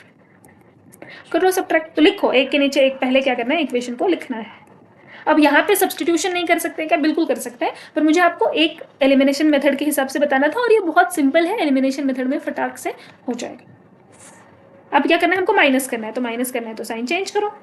कर लो सब्ट्रैक्ट, तो लिखो एक के नीचे एक, पहले क्या करना है, इक्वेशन को लिखना है। अब यहाँ पे सब्स्टिट्यूशन नहीं कर सकते क्या, बिल्कुल कर सकते हैं, पर मुझे आपको एक एलिमिनेशन मेथड के हिसाब से बताना था, और ये बहुत सिंपल है, एलिमिनेशन मेथड में फटाक से हो जाएगा। अब क्या करना है, हमको माइनस करना है, तो माइनस करना है तो साइन चेंज करो,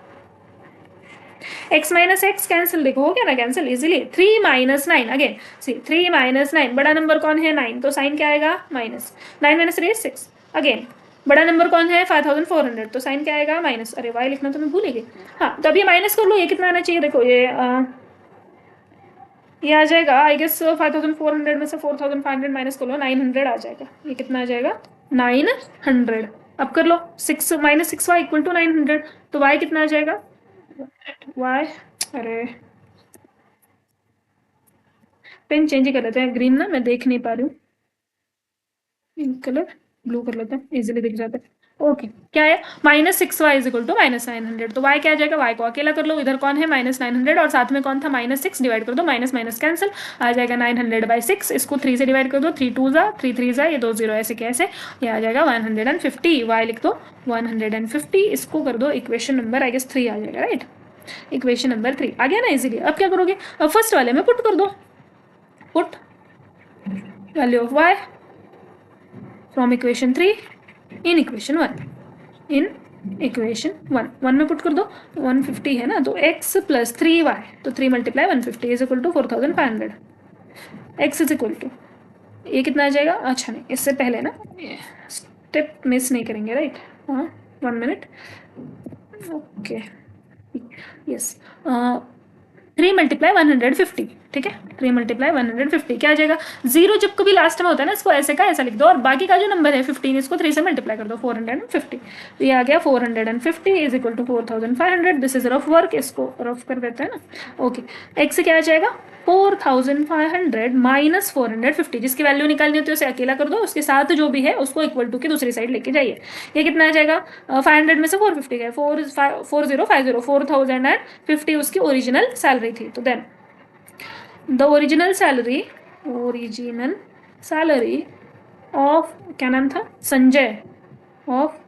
x माइनस एक्स कैंसिल, देखो हो गया ना कैंसिल इजीली। 3 माइनस 9 अगेन, सी 3 माइनस 9, बड़ा नंबर कौन है 9, तो साइन क्या आएगा माइनस, 9 माइनस 3 6, अगेन बड़ा नंबर कौन है 5400, तो साइन क्या आएगा माइनस, अरे वाई लिखना तो मैं भूल गई। हाँ, तो अब ये माइनस कर लो, ये कितना आना चाहिए, देखो ये आ जाएगा आई गेस 5400 में से 4500 माइनस कर लो, 900 आ जाएगा। ये कितना आ जाएगा 900, अब कर लो, 6 माइनस 6y इक्वल टू 900, तो y कितना आ जाएगा, y, अरे पेन चेंज ही कर लेते हैं, ग्रीन ना मैं देख नहीं पा रही हूँ, कलर ब्लू कर लेते हैं, इजीली दिख जाता है। ओके, क्या है, minus 6y is equal to minus 900, तो y क्या आ जाएगा, y को अकेला कर लो, इधर कौन है माइनस 900 और साथ में कौन था माइनस 6, डिवाइड कर दो, माइनस माइनस कैंसिल, आ जाएगा 900/6, इसको 3 से डिवाइड कर दो, 3 2 जा 3 3 जा, ये 2 0 ऐसे कैसे, ये आ जाएगा 150, y लिख दो 150, इसको कर दो इक्वेशन नंबर आई गेस 3 आ जाएगा, राइट, इक्वेशन नंबर 3 आ गया ना इजीली। अब क्या करोगे, अब फर्स्ट वाले में पुट कर दो, put value of y from equation 3 in equation 1, in equation 1 में पुट कर दो, 150 है ना, तो x प्लस 3y, तो 3 multiply 150 is equal to 4500, x is equal to, ये कितना आ जाएगा, अच्छा नहीं इससे पहले ना स्टेप मिस नहीं करेंगे, राइट, हाँ 1 मिनट, ओके, यस, 3 मल्टीप्लाई 150, ठीक है, 3 मल्टीप्लाई 150 क्या आ जाएगा, 0 जब कभी लास्ट में होता है ना, इसको ऐसे का ऐसा लिख दो, और बाकी का जो नंबर है 15 इसको 3 से मल्टीप्लाई कर दो, 450, तो ये आ गया 450 is equal to 4500, this is rough work, इसको रफ कर देते हैं ना, ओके, एक्स क्या आ जाएगा 4500 माइनस 450, जिसकी वैल्यू निकालनी होती है उसे अकेला कर दो, उसके साथ जो भी है उसको इक्वल टू की दूसरी साइड लेके जाइए, ये कितना आ जाएगा, 500 में से 450 गए, 4050, 4050 उसकी ओरिजिनल सैलरी थी, तो then the original salary of, क्या नाम था, Sanjay, of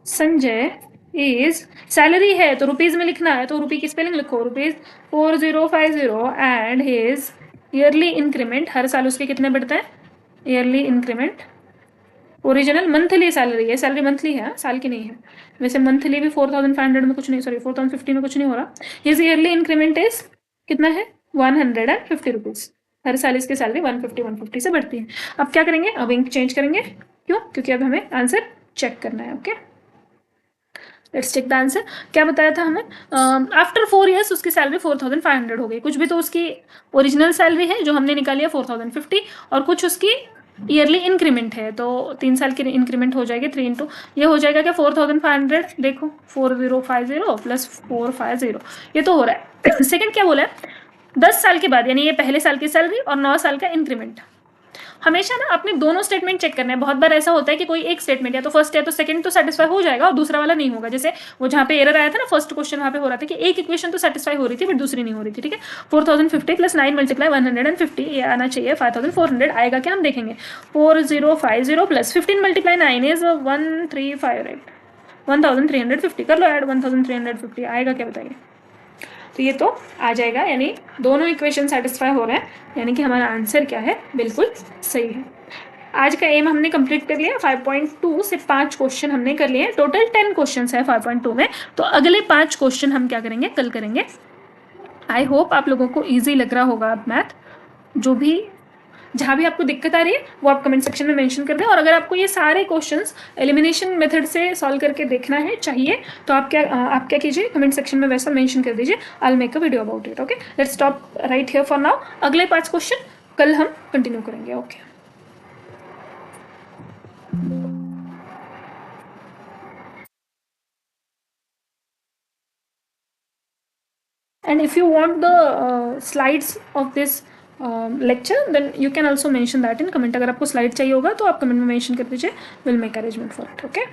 Sanjay is, salary है तो रुपीज में लिखना है, तो रुपी की स्पेलिंग लिखो, rupees 4050, and his yearly increment, हर साल उसके कितने बढ़ते हैं, yearly increment, original monthly salary है, सैलरी मंथली है, साल की नहीं है, वैसे मंथली भी 4500 में कुछ नहीं, सॉरी 4050 में कुछ नहीं हो रहा, हिज ईयरली इंक्रीमेंट इज कितना है 150 रुपीज, हर साल इसकी सैलरी 150 से बढ़ती है। अब क्या करेंगे, अब इंक चेंज करेंगे, क्यों, क्योंकि अब हमें आंसर चेक करना है, okay, let's check the answer, क्या बताया था हमें, आफ्टर 4 ईयर्स उसकी सैलरी 4500 हो गई, कुछ भी तो उसकी ओरिजिनल सैलरी है जो हमने निकाली है 4050, और कुछ उसकी ईयरली इंक्रीमेंट है, तो 3 साल की इंक्रीमेंट हो जाएगी, 3 इंटू ये हो जाएगा क्या 4500, देखो 4050 प्लस 450, ये तो हो रहा है। सेकंड क्या बोला है, 10 साल के बाद, यानी ये पहले साल की सैलरी और 9 साल का इंक्रीमेंट, हमेशा ना आपने दोनों स्टेटमेंट चेक करना है, बहुत बार ऐसा होता है कि कोई एक स्टेटमेंट या तो फर्स्ट है तो सेकंड तो सेटिस्फाई हो जाएगा और दूसरा वाला नहीं होगा, जैसे वो जहाँ पे एरर आया था ना फर्स्ट क्वेश्चन, वहाँ पे हो रहा था कि एक इक्वेशन तो सेटिस्फाई हो रही थी बट दूसरी नहीं हो रही थी, ठीक है, 4050 प्लस 9 मल्टीप्लाई 150, ये आना चाहिए 5400, आएगा क्या हम देखेंगे, 4050 प्लस 15 मल्टीप्लाई 9 इज 1358, 1350, कर लो ऐड, 1350 आएगा क्या बताइए, तो ये तो आ जाएगा, यानी दोनों इक्वेशन सेटिस्फाई हो रहे हैं, यानी कि हमारा आंसर क्या है, बिल्कुल सही है। आज का एम हमने कंप्लीट कर लिया, 5.2 से 5 क्वेश्चन हमने कर लिए, टोटल 10 क्वेश्चन है 5.2 में, तो अगले 5 क्वेश्चन हम क्या करेंगे, कल करेंगे। आई होप आप लोगों को ईजी लग रहा होगा, अब मैथ जो भी जहाँ भी आपको दिक्कत आ रही है वो आप कमेंट सेक्शन में मेंशन कर दें, और अगर आपको ये सारे क्वेश्चंस एलिमिनेशन मेथड से सॉल्व करके देखना है चाहिए, तो आप क्या कीजिए, कमेंट सेक्शन में वैसा मेंशन कर दीजिए, I will make a video about it, okay, let's stop right here for now, अगले 5 क्वेश्चन कल हम कंटिन्यू करेंगे, okay. And if you want the slides of this lecture, then you can also mention that in comment, अगर आपको slide चाहिए होगा तो आप कमेंट में मेंशन कर दीजिए, will make arrangement for it, okay.